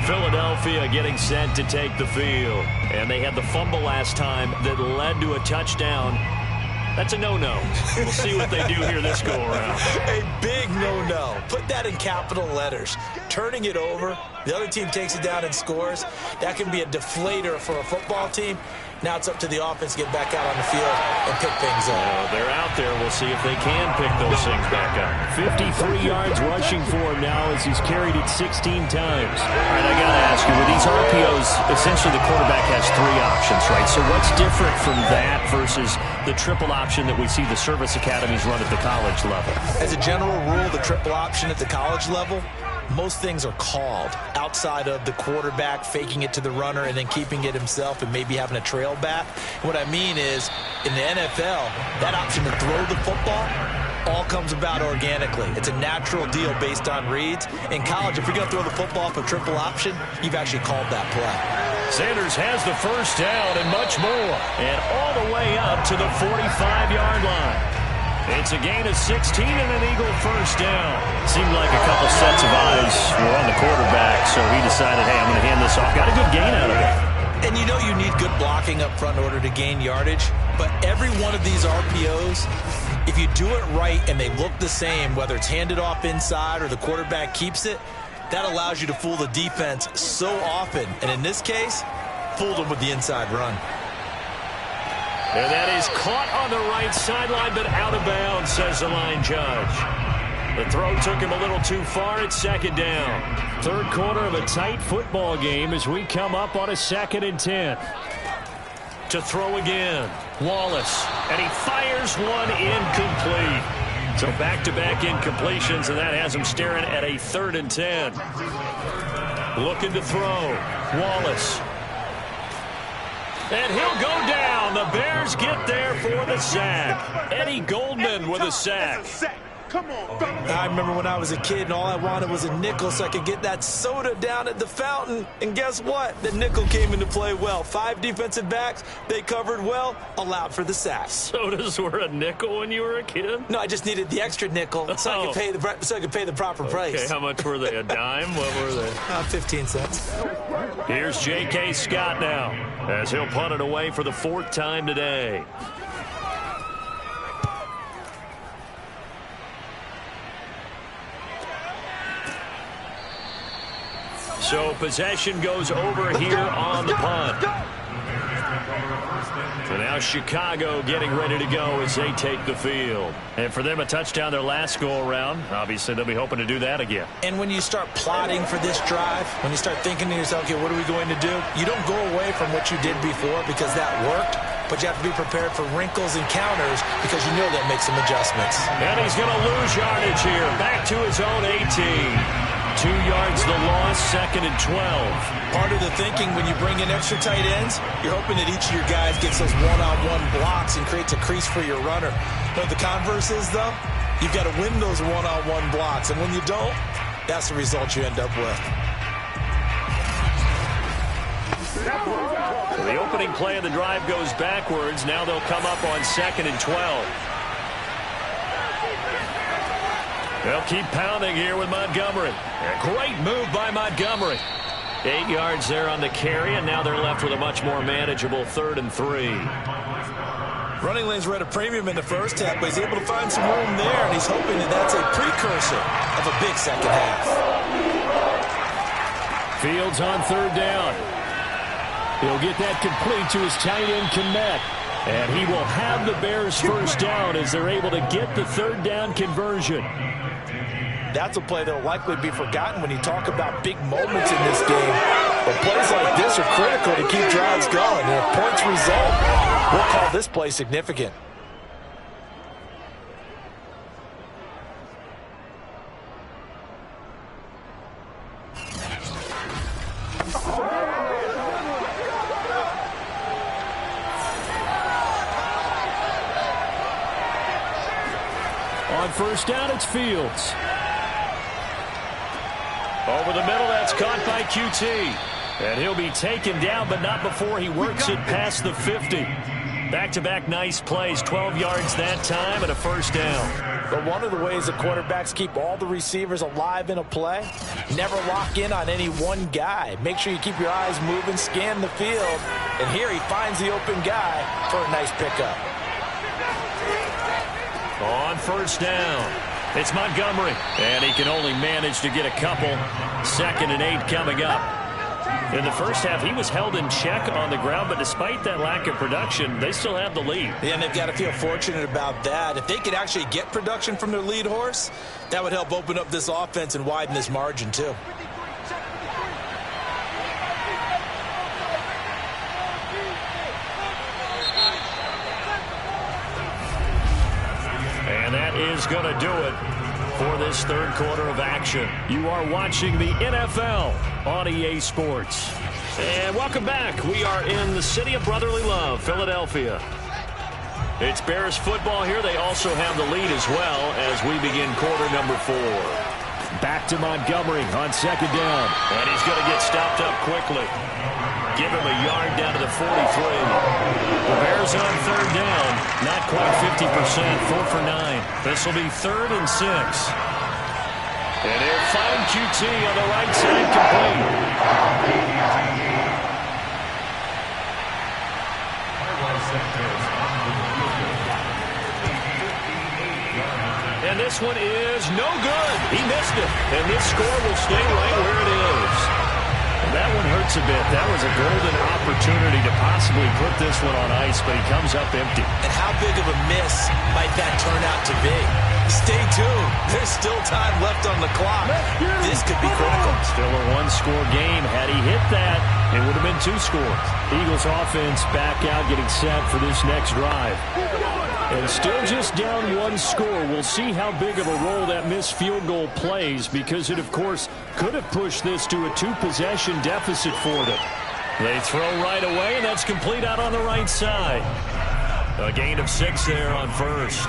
Philadelphia getting set to take the field. And they had the fumble last time that led to a touchdown. That's a no-no. We'll see what they do here this go-around. A big no-no. Put that in capital letters. Turning it over, the other team takes it down and scores. That can be a deflator for a football team. Now it's up to the offense to get back out on the field and pick things up. They're out there. We'll see if they can pick those things back up. 53 yards rushing for him now as he's carried it 16 times. All right, I got to ask you, with these RPOs, essentially the quarterback has 3 options, right? So what's different from that versus the triple option that we see the service academies run at the college level? As a general rule, the triple option at the college level, most things are called outside of the quarterback faking it to the runner and then keeping it himself and maybe having a trail back. What I mean is, in the NFL, that option to throw the football all comes about organically. It's a natural deal based on reads. In college, if you're going to throw the football for triple option, you've actually called that play. Sanders has the first down and much more. And all the way up to the 45-yard line. It's a gain of 16 and an Eagle first down. Seemed like a couple sets of eyes were on the quarterback, so he decided, hey, I'm going to hand this off. Got a good gain out of it. And you know you need good blocking up front in order to gain yardage, but every one of these RPOs, if you do it right and they look the same, whether it's handed off inside or the quarterback keeps it, that allows you to fool the defense so often. And in this case, fooled them with the inside run. And that is caught on the right sideline, but out of bounds, says the line judge. The throw took him a little too far. It's 2nd down. Third quarter of a tight football game as we come up on a 2nd and 10. To throw again. Wallace. And he fires one incomplete. So back-to-back incompletions, and that has him staring at a 3rd and 10. Looking to throw. Wallace. And he'll go down. The Bears get there for the sack. Eddie Goldman with a sack. Come on, fellas. I remember when I was a kid and all I wanted was a nickel so I could get that soda down at the fountain. And guess what? The nickel came into play well. 5 defensive backs, they covered well, allowed for the sack. Sodas were a nickel when you were a kid? No, I just needed the extra nickel so I could pay the proper price. Okay, how much were they? A dime? What were they? 15 cents. Here's J.K. Scott now as he'll punt it away for the 4th time today. So possession goes over here on the punt. So now Chicago getting ready to go as they take the field. And for them, a touchdown their last go-around. Obviously, they'll be hoping to do that again. And when you start plotting for this drive, when you start thinking to yourself, okay, what are we going to do? You don't go away from what you did before because that worked, but you have to be prepared for wrinkles and counters because you know they'll make some adjustments. And he's going to lose yardage here. Back to his own 18. 2 yards the loss, 2nd and 12. Part of the thinking when you bring in extra tight ends, you're hoping that each of your guys gets those one-on-one blocks and creates a crease for your runner. You know what the converse is, though? You've got to win those one-on-one blocks, and when you don't, that's the result you end up with. So the opening play of the drive goes backwards. Now they'll come up on 2nd and 12. They'll keep pounding here with Montgomery. A great move by Montgomery. 8 yards there on the carry, and now they're left with a much more manageable 3rd and 3. Running lanes were at a premium in the first half, but he's able to find some room there, and he's hoping that that's a precursor of a big second half. Fields on 3rd down. He'll get that complete to his tight end, Kmet. And he will have the Bears' first down as they're able to get the 3rd down conversion. That's a play that will likely be forgotten when you talk about big moments in this game. But plays like this are critical to keep drives going. And if points result, we'll call this play significant. On 1st down, it's Fields. Over the middle, that's caught by QT. And he'll be taken down, but not before he works it past the 50. Back-to-back nice plays, 12 yards that time and a 1st down. But one of the ways the quarterbacks keep all the receivers alive in a play, never lock in on any one guy. Make sure you keep your eyes moving, scan the field. And here he finds the open guy for a nice pickup. On 1st down, it's Montgomery. And he can only manage to get a couple. 2nd and 8 coming up. In the first half, he was held in check on the ground, but despite that lack of production, they still have the lead. Yeah, and they've got to feel fortunate about that. If they could actually get production from their lead horse, that would help open up this offense and widen this margin, too. And that is going to do it for this 3rd quarter of action. You are watching the NFL on EA Sports. And welcome back. We are in the city of brotherly love, Philadelphia. It's Bears football here. They also have the lead as well as we begin quarter number 4. Back to Montgomery on 2nd down. And he's going to get stopped up quickly. Give him a yard down to the 43. The Bears on 3rd down. Not quite 50%. 4 for 9. This will be 3rd and 6. And he'll find QT on the right side complete. And this one is no good. He missed it. And this score will stay right where it is. That one hurts a bit. That was a golden opportunity to possibly put this one on ice, but he comes up empty. And how big of a miss might that turn out to be? Stay tuned. There's still time left on the clock. This could be critical. Still a 1-score game. Had he hit that, It would have been 2 scores. Eagles offense back out getting set for this next drive. And still just down 1 score. We'll see how big of a role that missed field goal plays, because it, of course, could have pushed this to a 2-possession deficit for them. They throw right away, and that's complete out on the right side. A gain of 6 there on first.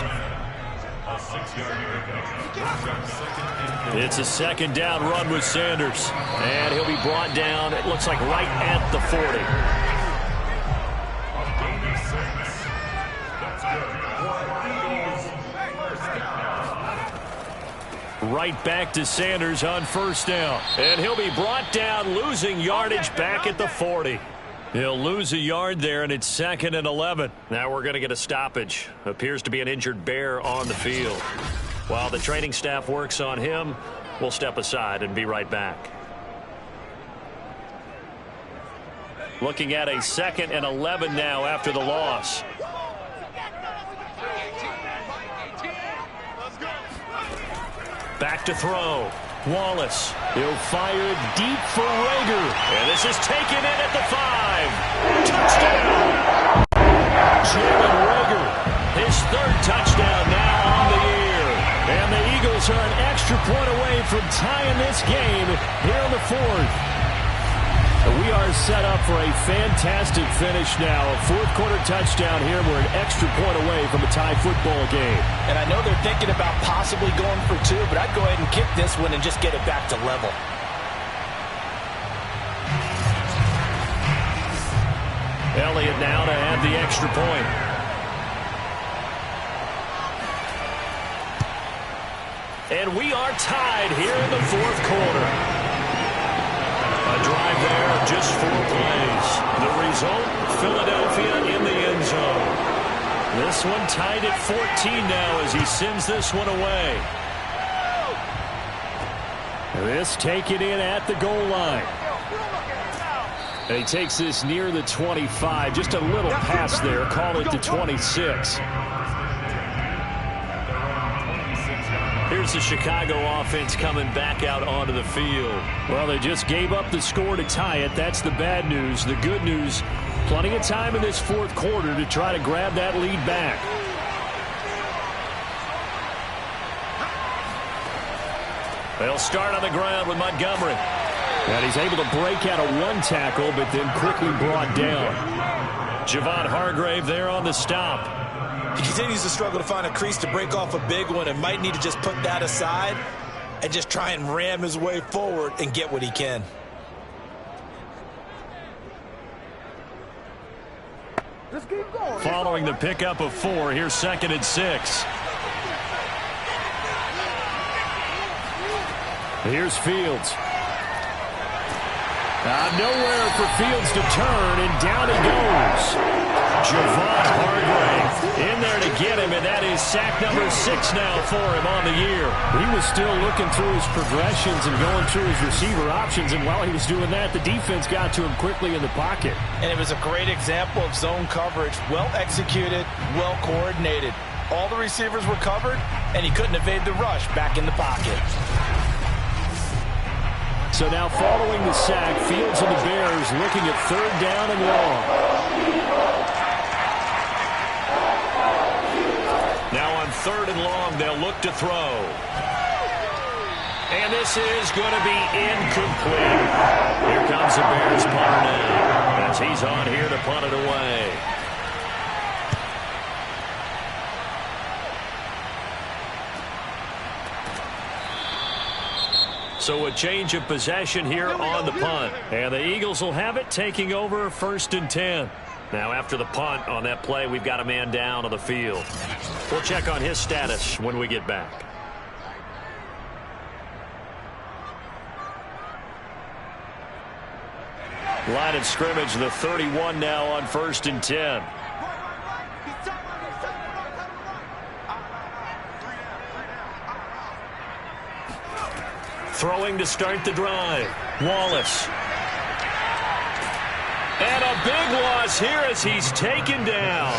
It's a second down run with Sanders. And he'll be brought down, it looks like, right at the 40. Right back to Sanders on first down. And he'll be brought down, losing yardage back at the 40. He'll lose a yard there, and it's 2nd and 11. Now we're going to get a stoppage. Appears to be an injured Bear on the field. While the training staff works on him, we'll step aside and be right back. Looking at a 2nd and 11 now after the loss. Back to throw. Wallace. He'll fire deep for Rager. And this is taken in at the 5. Touchdown! Jalen Rager. His 3rd touchdown now on the year. And the Eagles are an extra point away from tying this game here in the 4th. We are set up for a fantastic finish now. A 4th-quarter touchdown here. We're an extra point away from a tie football game. And I know they're thinking about possibly going for 2, but I'd go ahead and kick this one and just get it back to level. Elliott now to have the extra point. And we are tied here in the 4th quarter. A drive there of just 4 plays. The result, Philadelphia in the end zone. This one tied at 14 now as he sends this one away. This taken in at the goal line. And he takes this near the 25. Just a little pass there. Call it the 26. Here's the Chicago offense coming back out onto the field. Well, they just gave up the score to tie it. That's the bad news. The good news, plenty of time in this 4th quarter to try to grab that lead back. They'll start on the ground with Montgomery. And he's able to break out of 1 tackle, but then quickly brought down. Javon Hargrave there on the stop. He continues to struggle to find a crease to break off a big one and might need to just put that aside and just try and ram his way forward and get what he can. Let's keep going. Following the pickup of 4, here's 2nd and 6. Here's Fields. Nowhere for Fields to turn, and down he goes. Javon Hargrave in there to get him, and that is sack number 6 now for him on the year. He was still looking through his progressions and going through his receiver options, and while he was doing that, the defense got to him quickly in the pocket. And it was a great example of zone coverage. Well executed, well coordinated. All the receivers were covered, and he couldn't evade the rush back in the pocket. So now following the sack, Fields and the Bears looking at 3rd down and long. Now on 3rd and long, they'll look to throw. And this is going to be incomplete. Here comes the Bears punter now, as he's on here to punt it away. So a change of possession here on the punt. And the Eagles will have it, taking over 1st and 10. Now after the punt on that play, we've got a man down on the field. We'll check on his status when we get back. Line of scrimmage, the 31 now on 1st and 10. Throwing to start the drive. Wallace. And a big loss here as he's taken down.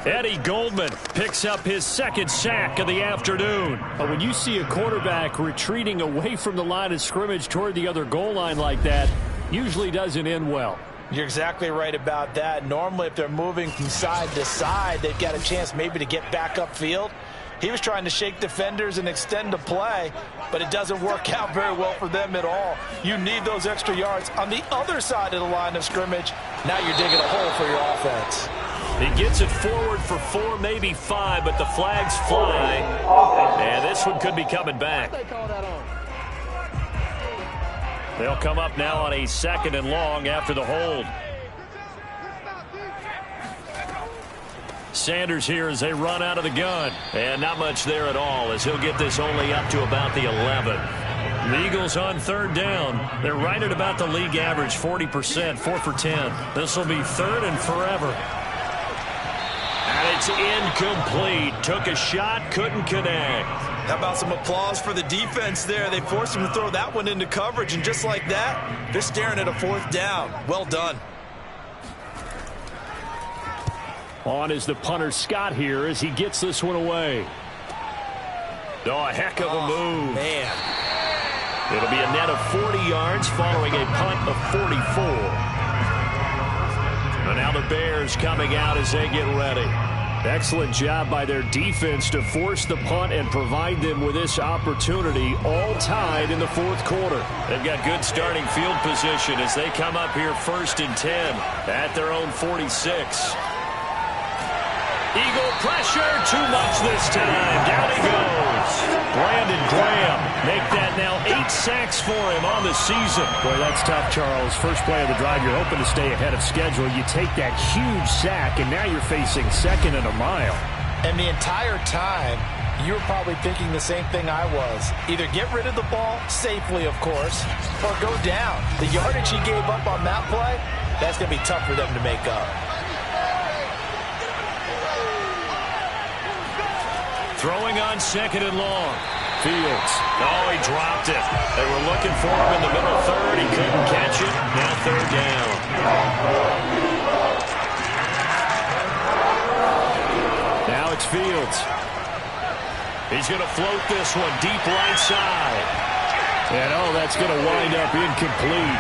Eddie Goldman picks up his 2nd sack of the afternoon. When you see a quarterback retreating away from the line of scrimmage toward the other goal line like that, usually doesn't end well. You're exactly right about that. Normally, if they're moving from side to side, they've got a chance maybe to get back upfield. He was trying to shake defenders and extend the play, but it doesn't work out very well for them at all. You need those extra yards on the other side of the line of scrimmage. Now you're digging a hole for your offense. He gets it forward for 4, maybe 5, but the flags fly. And this one could be coming back. They'll come up now on a 2nd and long after the hold. Sanders here as they run out of the gun. And not much there at all as he'll get this only up to about the 11. The Eagles on 3rd down. They're right at about the league average, 40%, 4 for 10. This will be 3rd and forever. And it's incomplete. Took a shot, couldn't connect. How about some applause for the defense there? They forced him to throw that one into coverage, and just like that, they're staring at a 4th down. Well done. On is the punter Scott here as he gets this one away. Oh, a heck of a move. Man. It'll be a net of 40 yards following a punt of 44. And now the Bears coming out as they get ready. Excellent job by their defense to force the punt and provide them with this opportunity, all tied in the 4th quarter. They've got good starting field position as they come up here 1st and 10 at their own 46. Eagle pressure, too much this time. Down he goes. Brandon Graham make that now 8 sacks for him on the season. Boy, that's tough, Charles. First play of the drive, you're hoping to stay ahead of schedule. You take that huge sack, and now you're facing 2nd and a mile. And the entire time, you were probably thinking the same thing I was. Either get rid of the ball, safely, of course, or go down. The yardage he gave up on that play, that's going to be tough for them to make up. Throwing on 2nd and long. Fields. Oh, he dropped it. They were looking for him in the middle 3rd. He couldn't catch it. Now 3rd down. Now it's Fields. He's going to float this one deep right side. And, oh, that's going to wind up incomplete.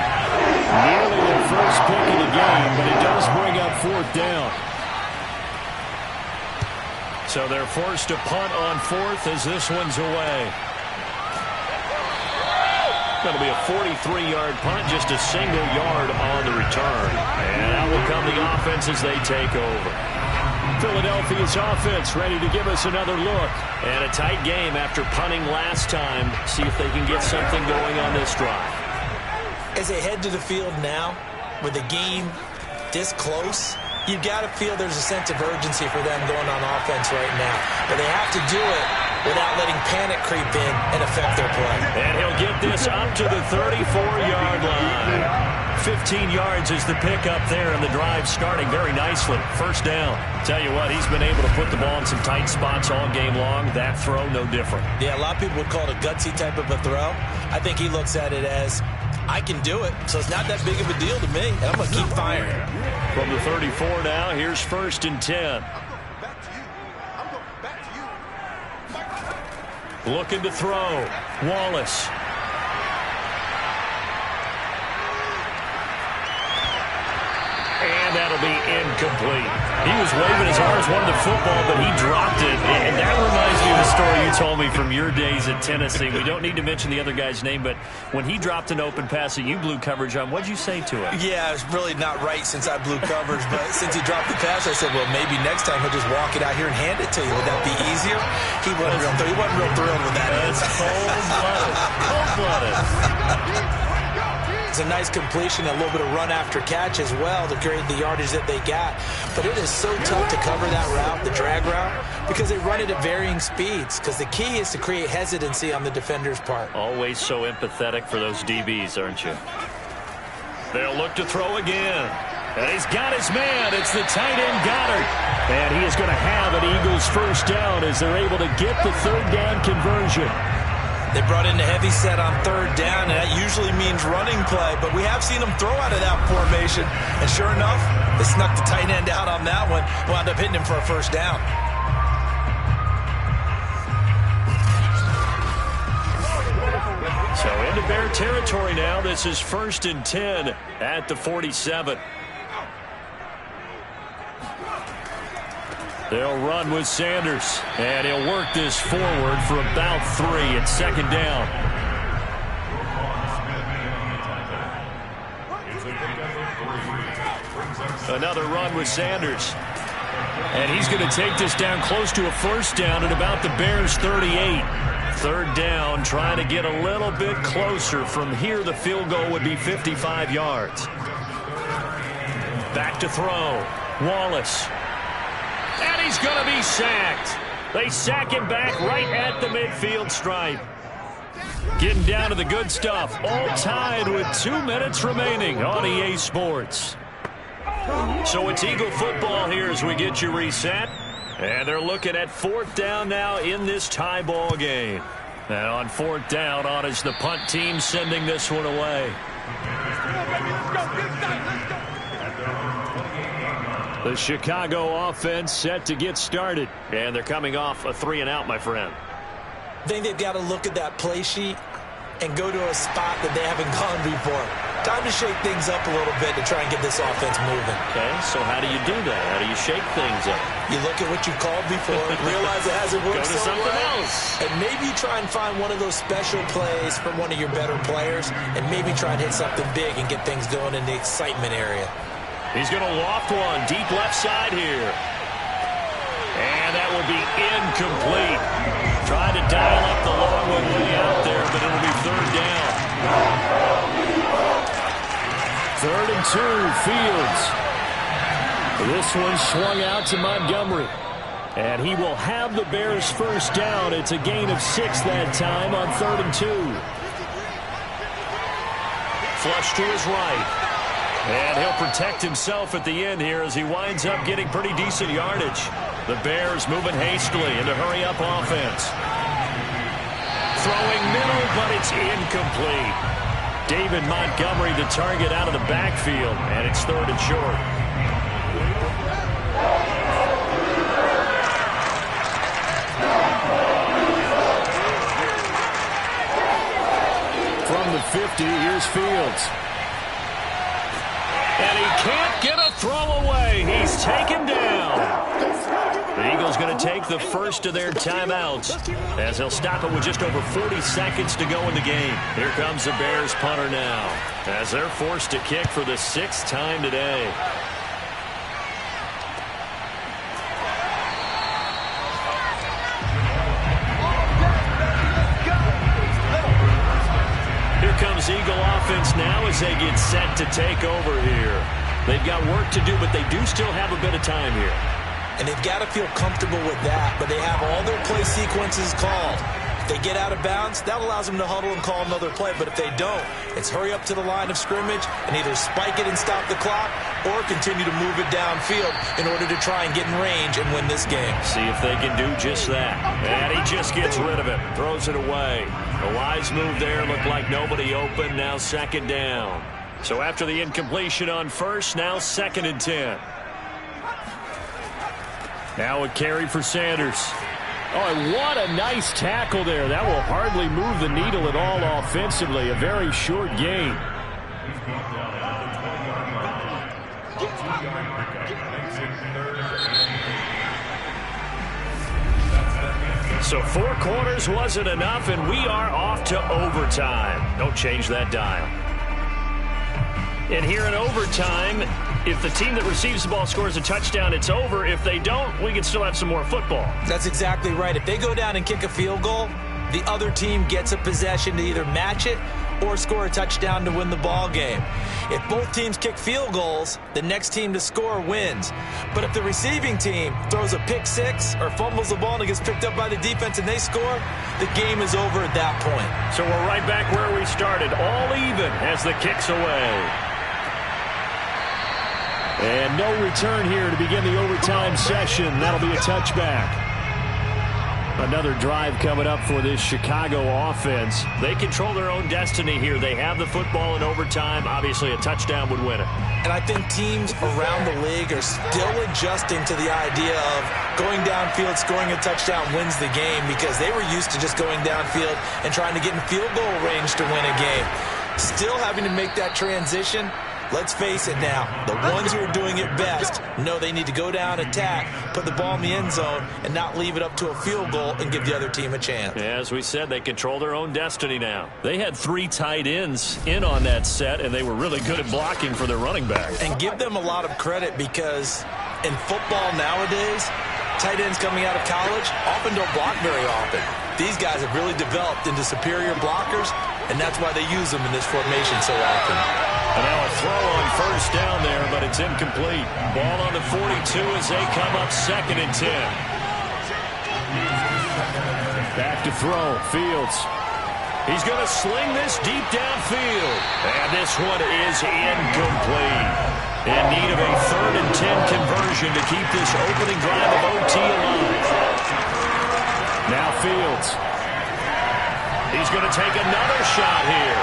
Nearly their first pick of the game, but it does bring up 4th down. So they're forced to punt on 4th as this one's away. Going to be a 43-yard punt, just a single yard on the return. And out will come the offense as they take over. Philadelphia's offense ready to give us another look. And a tight game after punting last time. See if they can get something going on this drive. As they head to the field now, with the game this close, you've got to feel there's a sense of urgency for them going on offense right now. But they have to do it without letting panic creep in and affect their play. And he'll get this up to the 34-yard line. 15 yards is the pickup there, and the drive starting very nicely. 1st down. Tell you what, he's been able to put the ball in some tight spots all game long. That throw, no different. Yeah, a lot of people would call it a gutsy type of a throw. I think he looks at it as, I can do it, so it's not that big of a deal to me, and I'm going to keep firing. From the 34 now, here's 1st and 10. Looking to throw. Wallace. And that'll be incomplete. He was waving his arms, wanted the football, but he dropped it. And that reminds me of the story you told me from your days at Tennessee. We don't need to mention the other guy's name, but when he dropped an open pass that you blew coverage on, what'd you say to him? Yeah, it's really not right since I blew coverage, but since he dropped the pass, I said, well, maybe next time he'll just walk it out here and hand it to you. Would that be easier? He wasn't real thrilled with that. That's cold-blooded. Cold-blooded. It's a nice completion, a little bit of run after catch as well to create the yardage that they got. But it is so tough to cover that route, the drag route, because they run it at varying speeds. Because the key is to create hesitancy on the defender's part. Always so empathetic for those DBs, aren't you? They'll look to throw again. And he's got his man. It's the tight end Goddard. And he is going to have an Eagles 1st down as they're able to get the 3rd down conversion. They brought in a heavy set on 3rd down, and that usually means running play, but we have seen them throw out of that formation, and sure enough, they snuck the tight end out on that one, wound up hitting him for a 1st down. So into Bear territory now. This is 1st and 10 at the 47. They'll run with Sanders, and he'll work this forward for about 3 at 2nd down. Another run with Sanders. And he's going to take this down close to a 1st down at about the Bears' 38. 3rd down, trying to get a little bit closer. From here, the field goal would be 55 yards. Back to throw. Wallace. And he's going to be sacked. They sack him back right at the midfield stripe. Getting down to the good stuff. All tied with 2 minutes remaining on EA Sports. So it's Eagle football here as we get you reset. And they're looking at 4th down now in this tie ball game. And on 4th down, on is the punt team sending this one away. The Chicago offense set to get started. And they're coming off a 3-and-out, my friend. I think they've got to look at that play sheet and go to a spot that they haven't gone before. Time to shake things up a little bit to try and get this offense moving. Okay, so how do you do that? How do you shake things up? You look at what you've called before, realize it hasn't worked Go to so something well, else. and maybe try and find one of those special plays from one of your better players, and maybe try and hit something big and get things going in the excitement area. He's going to loft one deep left side here. And that will be incomplete. Trying to dial up the long one way out there, but it'll be 3rd down. 3rd and 2, Fields. This one swung out to Montgomery. And he will have the Bears' 1st down. It's a gain of 6 that time on 3rd and 2. Flush to his right. And he'll protect himself at the end here as he winds up getting pretty decent yardage. The Bears moving hastily into hurry-up offense. Throwing middle, but it's incomplete. David Montgomery, the target out of the backfield, and it's 3rd and short. From the 50, here's Fields. And he can't get a throw away. He's taken down. The Eagles going to take the first of their timeouts as they'll stop it with just over 40 seconds to go in the game. Here comes the Bears punter now as they're forced to kick for the 6th time today. Here comes Eagle offense now as they get set to take over here. They've got work to do, but they do still have a bit of time here. And they've got to feel comfortable with that, but they have all their play sequences called. If they get out of bounds, that allows them to huddle and call another play, but if they don't, it's hurry up to the line of scrimmage and either spike it and stop the clock or continue to move it downfield in order to try and get in range and win this game. See if they can do just that. And he just gets rid of it, throws it away. A wise move there, looked like nobody open, now 2nd down. So after the incompletion on 1st, now 2nd and 10. Now a carry for Sanders. Oh, and what a nice tackle there. That will hardly move the needle at all offensively. A very short gain. So 4 quarters wasn't enough, and we are off to overtime. Don't change that dial. And here in overtime, if the team that receives the ball scores a touchdown, it's over. If they don't, we can still have some more football. That's exactly right. If they go down and kick a field goal, the other team gets a possession to either match it or score a touchdown to win the ball game. If both teams kick field goals, the next team to score wins. But if the receiving team throws a pick six or fumbles the ball and it gets picked up by the defense and they score, the game is over at that point. So we're right back where we started, all even as the kick's away. And no return here to begin the overtime session. That'll be a touchback. Another drive coming up for this Chicago offense. They control their own destiny here. They have the football in overtime. Obviously, a touchdown would win it. And I think teams around the league are still adjusting to the idea of going downfield, scoring a touchdown wins the game, because they were used to just going downfield and trying to get in field goal range to win a game. Still having to make that transition. Let's face it now, the ones who are doing it best know they need to go down, attack, put the ball in the end zone, and not leave it up to a field goal and give the other team a chance. As we said, they control their own destiny now. They had 3 tight ends in on that set, and they were really good at blocking for their running back. And give them a lot of credit, because in football nowadays, tight ends coming out of college often don't block very often. These guys have really developed into superior blockers, and that's why they use them in this formation so often. And now a throw on first down there, but it's incomplete. Ball on the 42 as they come up 2nd and 10. Back to throw, Fields. He's going to sling this deep downfield. And this one is incomplete. In need of a 3rd and 10 conversion to keep this opening drive of OT alive. Now Fields. He's going to take another shot here.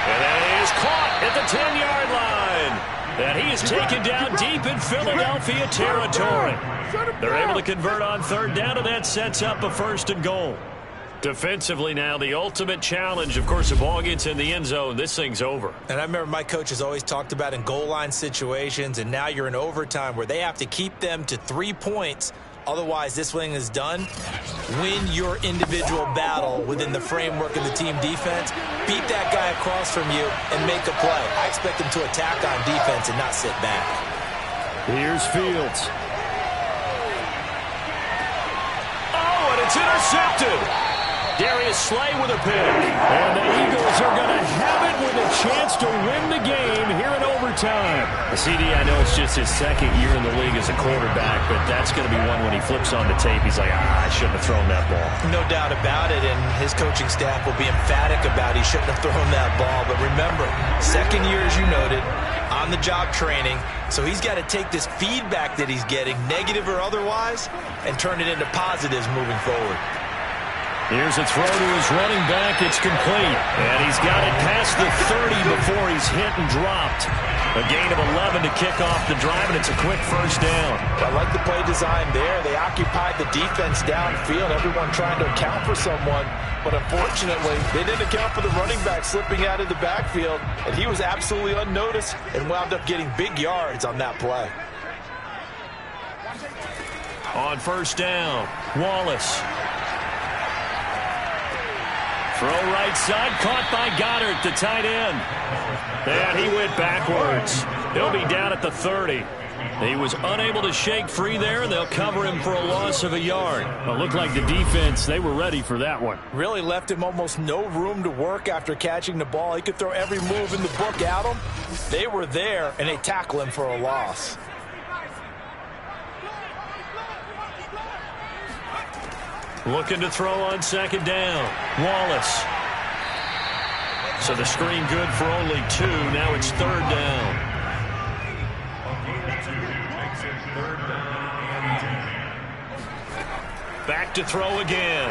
And that is caught at the 10-yard line. And he is taken down deep in Philadelphia territory. They're able to convert on 3rd down, and that sets up a 1st and goal. Defensively now, the ultimate challenge. Of course, the ball gets in the end zone, this thing's over. And I remember my coaches always talked about in goal line situations, and now you're in overtime where they have to keep them to 3 points. Otherwise, this thing is done. Win your individual battle within the framework of the team defense. Beat that guy across from you and make a play. I expect them to attack on defense and not sit back. Here's Fields. Oh, and it's intercepted. Darius Slay with a pick. And the Eagles are going to have it with a chance to win the game here in overtime. CD, I know it's just his 2nd year in the league as a quarterback, but that's going to be one when he flips on the tape. He's like, I shouldn't have thrown that ball. No doubt about it, and his coaching staff will be emphatic about he shouldn't have thrown that ball. But remember, 2nd year, as you noted, on-the-job training, so he's got to take this feedback that he's getting, negative or otherwise, and turn it into positives moving forward. Here's a throw to his running back. It's complete. And he's got it past the 30 before he's hit and dropped. A gain of 11 to kick off the drive, and it's a quick 1st down. I like the play design there. They occupied the defense downfield, everyone trying to account for someone. But unfortunately, they didn't account for the running back slipping out of the backfield, and he was absolutely unnoticed and wound up getting big yards on that play. On 1st down, Wallace. Throw right side, caught by Goddard, the tight end. And he went backwards. He'll be down at the 30. He was unable to shake free there, and they'll cover him for a loss of a yard. Well, it looked like the defense, they were ready for that one. Really left him almost no room to work after catching the ball. He could throw every move in the book at him. They were there, and they tackle him for a loss. Looking to throw on 2nd down. Wallace. So the screen good for only 2. Now it's 3rd down. Back to throw again.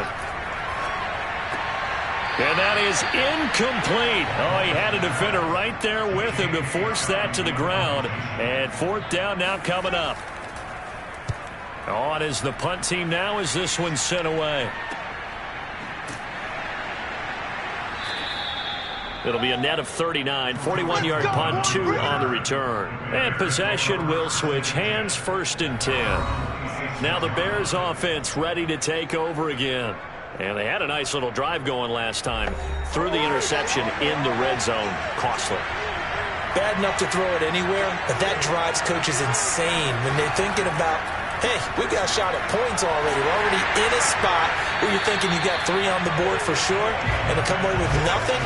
And that is incomplete. Oh, he had a defender right there with him to force that to the ground. And 4th down now coming up. On is the punt team now as this one's sent away. It'll be a net of 39. 41-yard punt, 2 on the return. And possession will switch hands, 1st and 10. Now the Bears offense ready to take over again. And they had a nice little drive going last time. Threw the interception in the red zone. Costly. Bad enough to throw it anywhere, but that drives coaches insane when they're thinking about, hey, we got a shot at points already. We're already in a spot where you're thinking you got 3 on the board for sure, and to come away with nothing,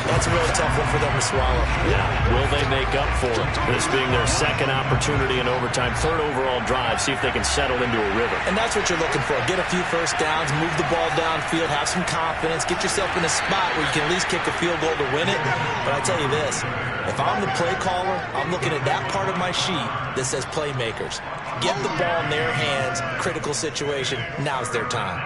that's a really tough one for them to swallow. Yeah, will they make up for it? This being their 2nd opportunity in overtime, 3rd overall drive, see if they can settle into a rhythm. And that's what you're looking for. Get a few 1st downs, move the ball downfield, have some confidence, get yourself in a spot where you can at least kick a field goal to win it. But I tell you this, if I'm the play caller, I'm looking at that part of my sheet that says playmakers. get the ball in their hands. Critical situation. Now's their time.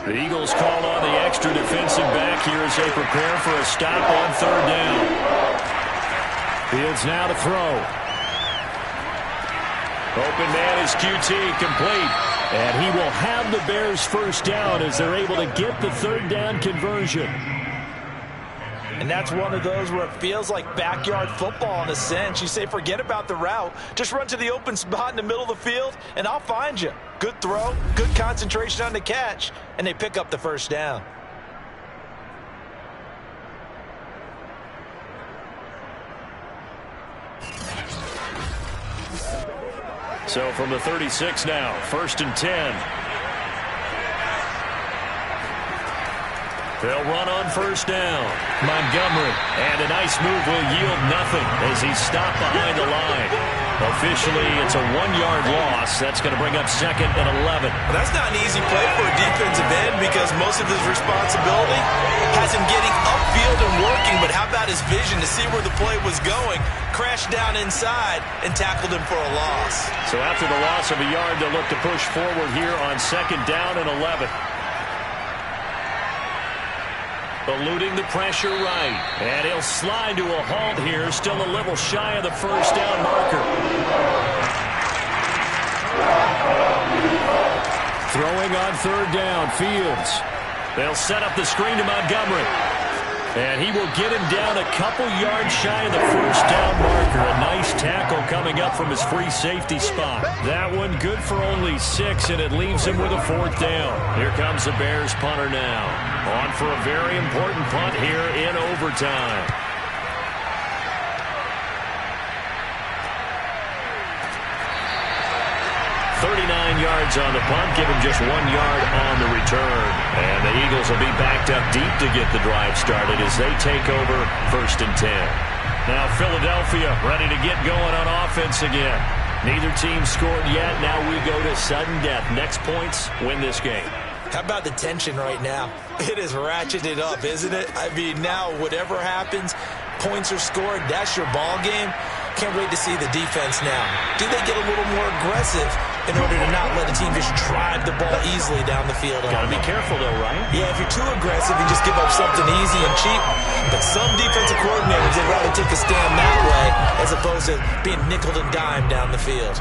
The Eagles call on the extra defensive back here as they prepare for a stop on third down. Fields now to throw. Open man is QT, complete. And he will have the Bears first down as they're able to get the third down conversion. And that's one of those where it feels like backyard football in a sense. You say, forget about the route. Just run to the open spot in the middle of the field, and I'll find you. Good throw, good concentration on the catch, and they pick up the first down. So from the 36 now, 1st and 10. They'll run on first down. Montgomery, and a nice move will yield nothing as he's stopped behind the line. Officially, it's a 1-yard loss. That's going to bring up 2nd and 11. Well, that's not an easy play for a defensive end because most of his responsibility has him getting upfield and working, but how about his vision to see where the play was going, crashed down inside, and tackled him for a loss. So after the loss of a yard, they'll look to push forward here on 2nd down and 11. Eluding the pressure right. And he'll slide to a halt here. Still a little shy of the first down marker. Throwing on third down, Fields. They'll set up the screen to Montgomery. And he will get him down a couple yards shy of the first down marker. A nice tackle coming up from his free safety spot. That one good for only 6, and it leaves him with a 4th down. Here comes the Bears punter now. On for a very important punt here in overtime. Yards on the punt, give him just 1 yard on the return. And the Eagles will be backed up deep to get the drive started as they take over 1st and 10. Now Philadelphia ready to get going on offense again. Neither team scored yet. Now we go to sudden death. Next points win this game. How about the tension right now? It is ratcheted up, isn't it? I mean, now whatever happens, points are scored, that's your ball game. Can't wait to see the defense now. Do they get a little more aggressive in order to not let a team just drive the ball easily down the field? Got to be careful, though, right? Yeah, if you're too aggressive, you just give up something easy and cheap. But some defensive coordinators, they'd rather take a stand that way as opposed to being nickeled and dimed down the field.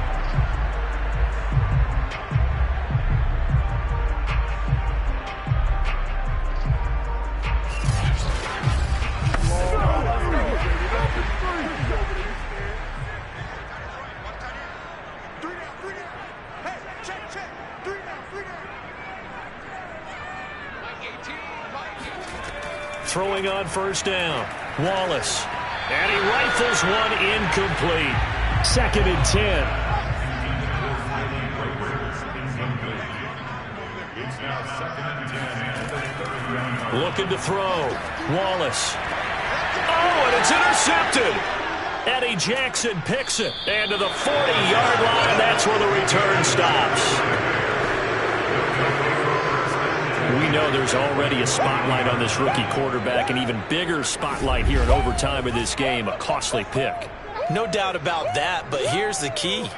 Throwing on first down. Wallace. And he rifles one incomplete. 2nd and 10. Looking to throw. Wallace. Oh, and it's intercepted. Eddie Jackson picks it. And to the 40-yard line, that's where the return stops. We know there's already a spotlight on this rookie quarterback, an even bigger spotlight here in overtime of this game, a costly pick. No doubt about that, but here's the key.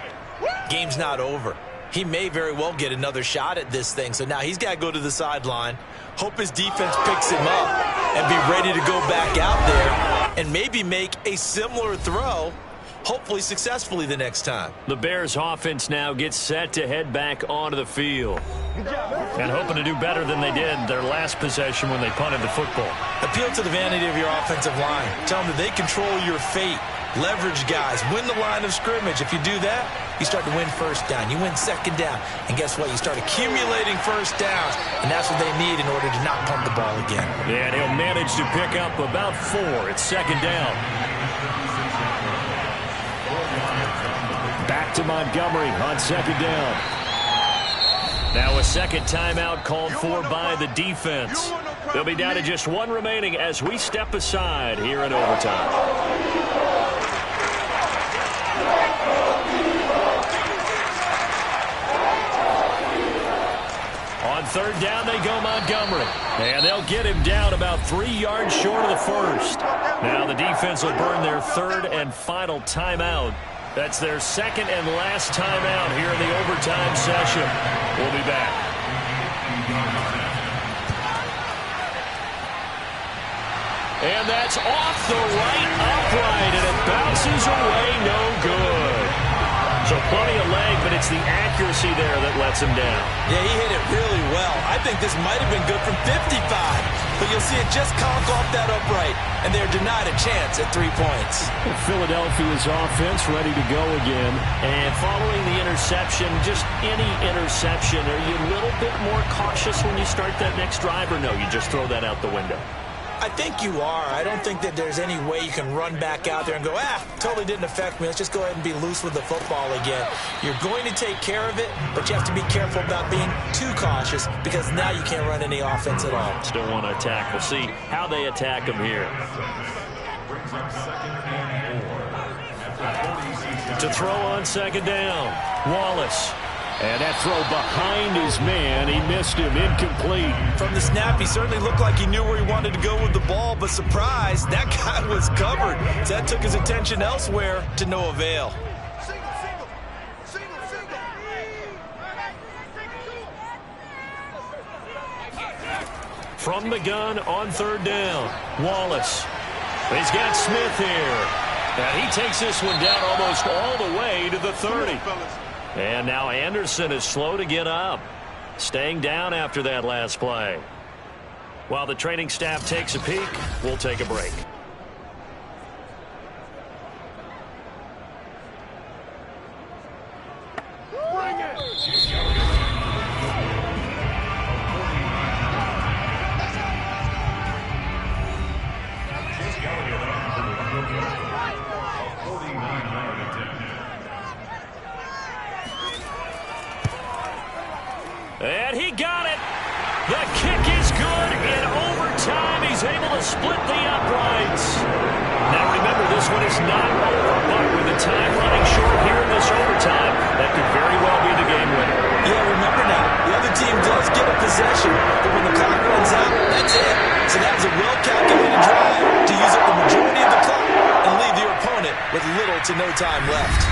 Game's not over. He may very well get another shot at this thing, so now he's got to go to the sideline, hope his defense picks him up, and be ready to go back out there and maybe make a similar throw, hopefully successfully the next time. The Bears offense now gets set to head back onto the field. And hoping to do better than they did their last possession when they punted the football. Appeal to the vanity of your offensive line. Tell them that they control your fate. Leverage guys. Win the line of scrimmage. If you do that, you start to win first down. You win second down. And guess what? You start accumulating first downs. And that's what they need in order to not punt the ball again. Yeah, and he'll manage to pick up about 4. It's 2nd down. Back to Montgomery on 2nd down. Now a second timeout called for by the defense. They'll be down to just 1 remaining as we step aside here in overtime. On 3rd down they go Montgomery. And they'll get him down about 3 yards short of the first. Now the defense will burn their third and final timeout. That's their second and last timeout here in the overtime session. We'll be back. And that's off the right upright, and it bounces away no good. So plenty of leg, but it's the accuracy there that lets him down. Yeah, he hit it really well. I think this might have been good from 55. But you'll see it just conk off that upright, and they're denied a chance at 3 points. Philadelphia's offense ready to go again. And following the interception, just any interception, are you a little bit more cautious when you start that next drive, or no, you just throw that out the window? I think you are. I don't think that there's any way you can run back out there and go, totally didn't affect me. Let's just go ahead and be loose with the football again. You're going to take care of it, but you have to be careful about being too cautious because now you can't run any offense at all. Still want to attack. We'll see how they attack him here. To throw on second down, Wallace. And that throw behind his man, he missed him, incomplete. From the snap, he certainly looked like he knew where he wanted to go with the ball, but surprise, that guy was covered. So that took his attention elsewhere to no avail. From the gun on third down, Wallace. He's got Smith here. And he takes this one down almost all the way to the 30. And now Anderson is slow to get up. Staying down after that last play. While the training staff takes a peek, we'll take a break. Bring it! And he got it. The kick is good in overtime. He's able to split the uprights. Now remember, this one is not over, but with the time running short here in this overtime, that could very well be the game winner. Yeah, remember now, the other team does get a possession, but when the clock runs out, that's it. So that was a well-calculated drive to use up the majority of the clock and leave your opponent with little to no time left.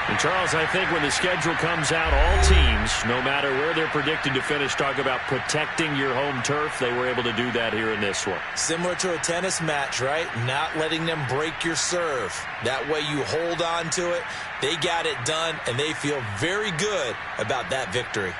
And Charles, I think when the schedule comes out, all teams, no matter where they're predicted to finish, talk about protecting your home turf. They were able to do that here in this one. Similar to a tennis match, right? Not letting them break your serve. That way you hold on to it. They got it done, and they feel very good about that victory.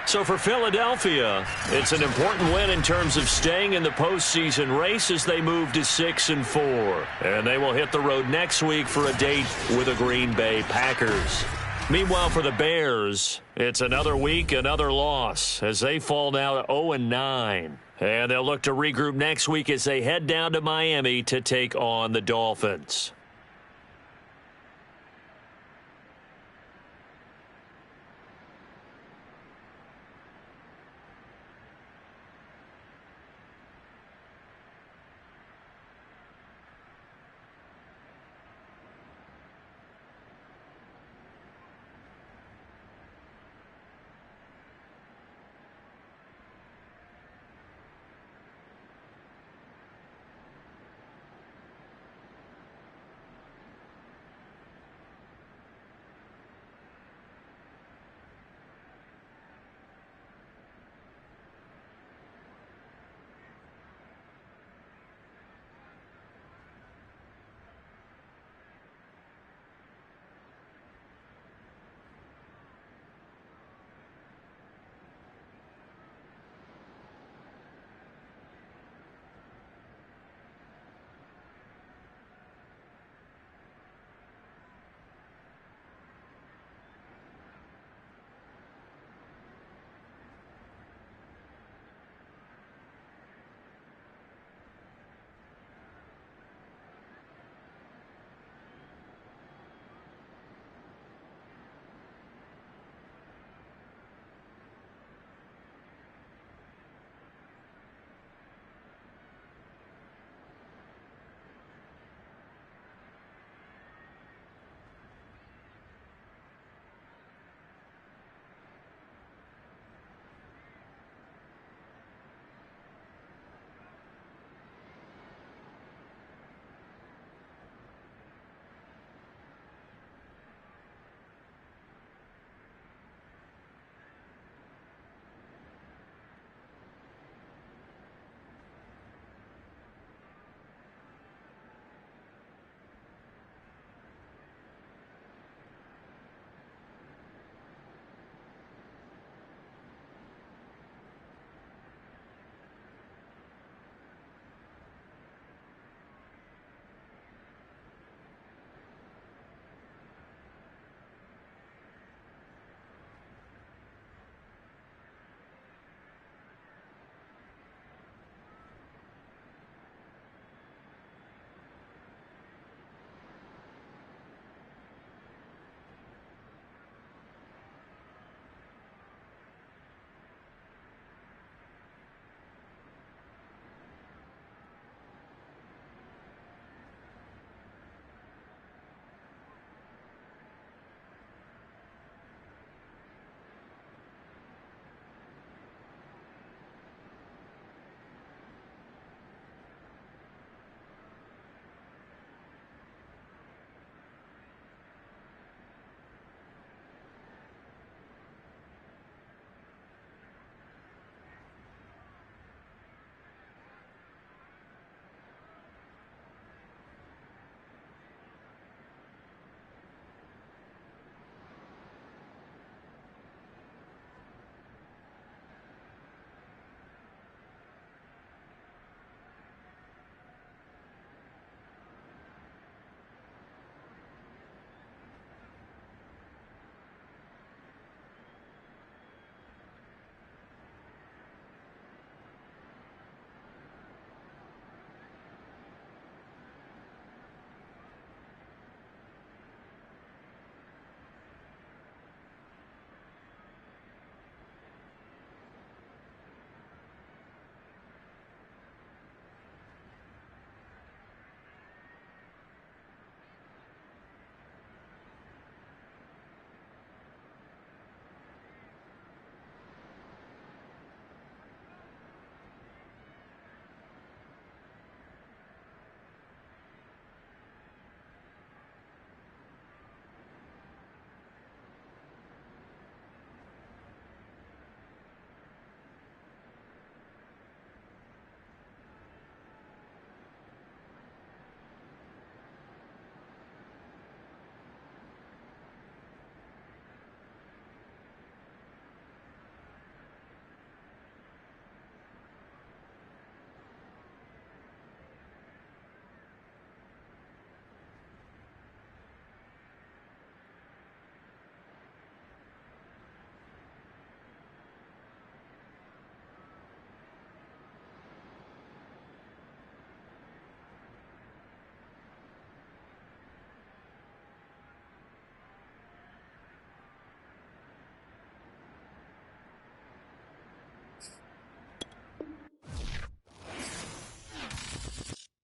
So for Philadelphia, it's an important win in terms of staying in the postseason race as they move to 6-4. And they will hit the road next week for a date with the Green Bay Packers. Meanwhile, for the Bears, it's another week, another loss as they fall now to 0-9. And they'll look to regroup next week as they head down to Miami to take on the Dolphins.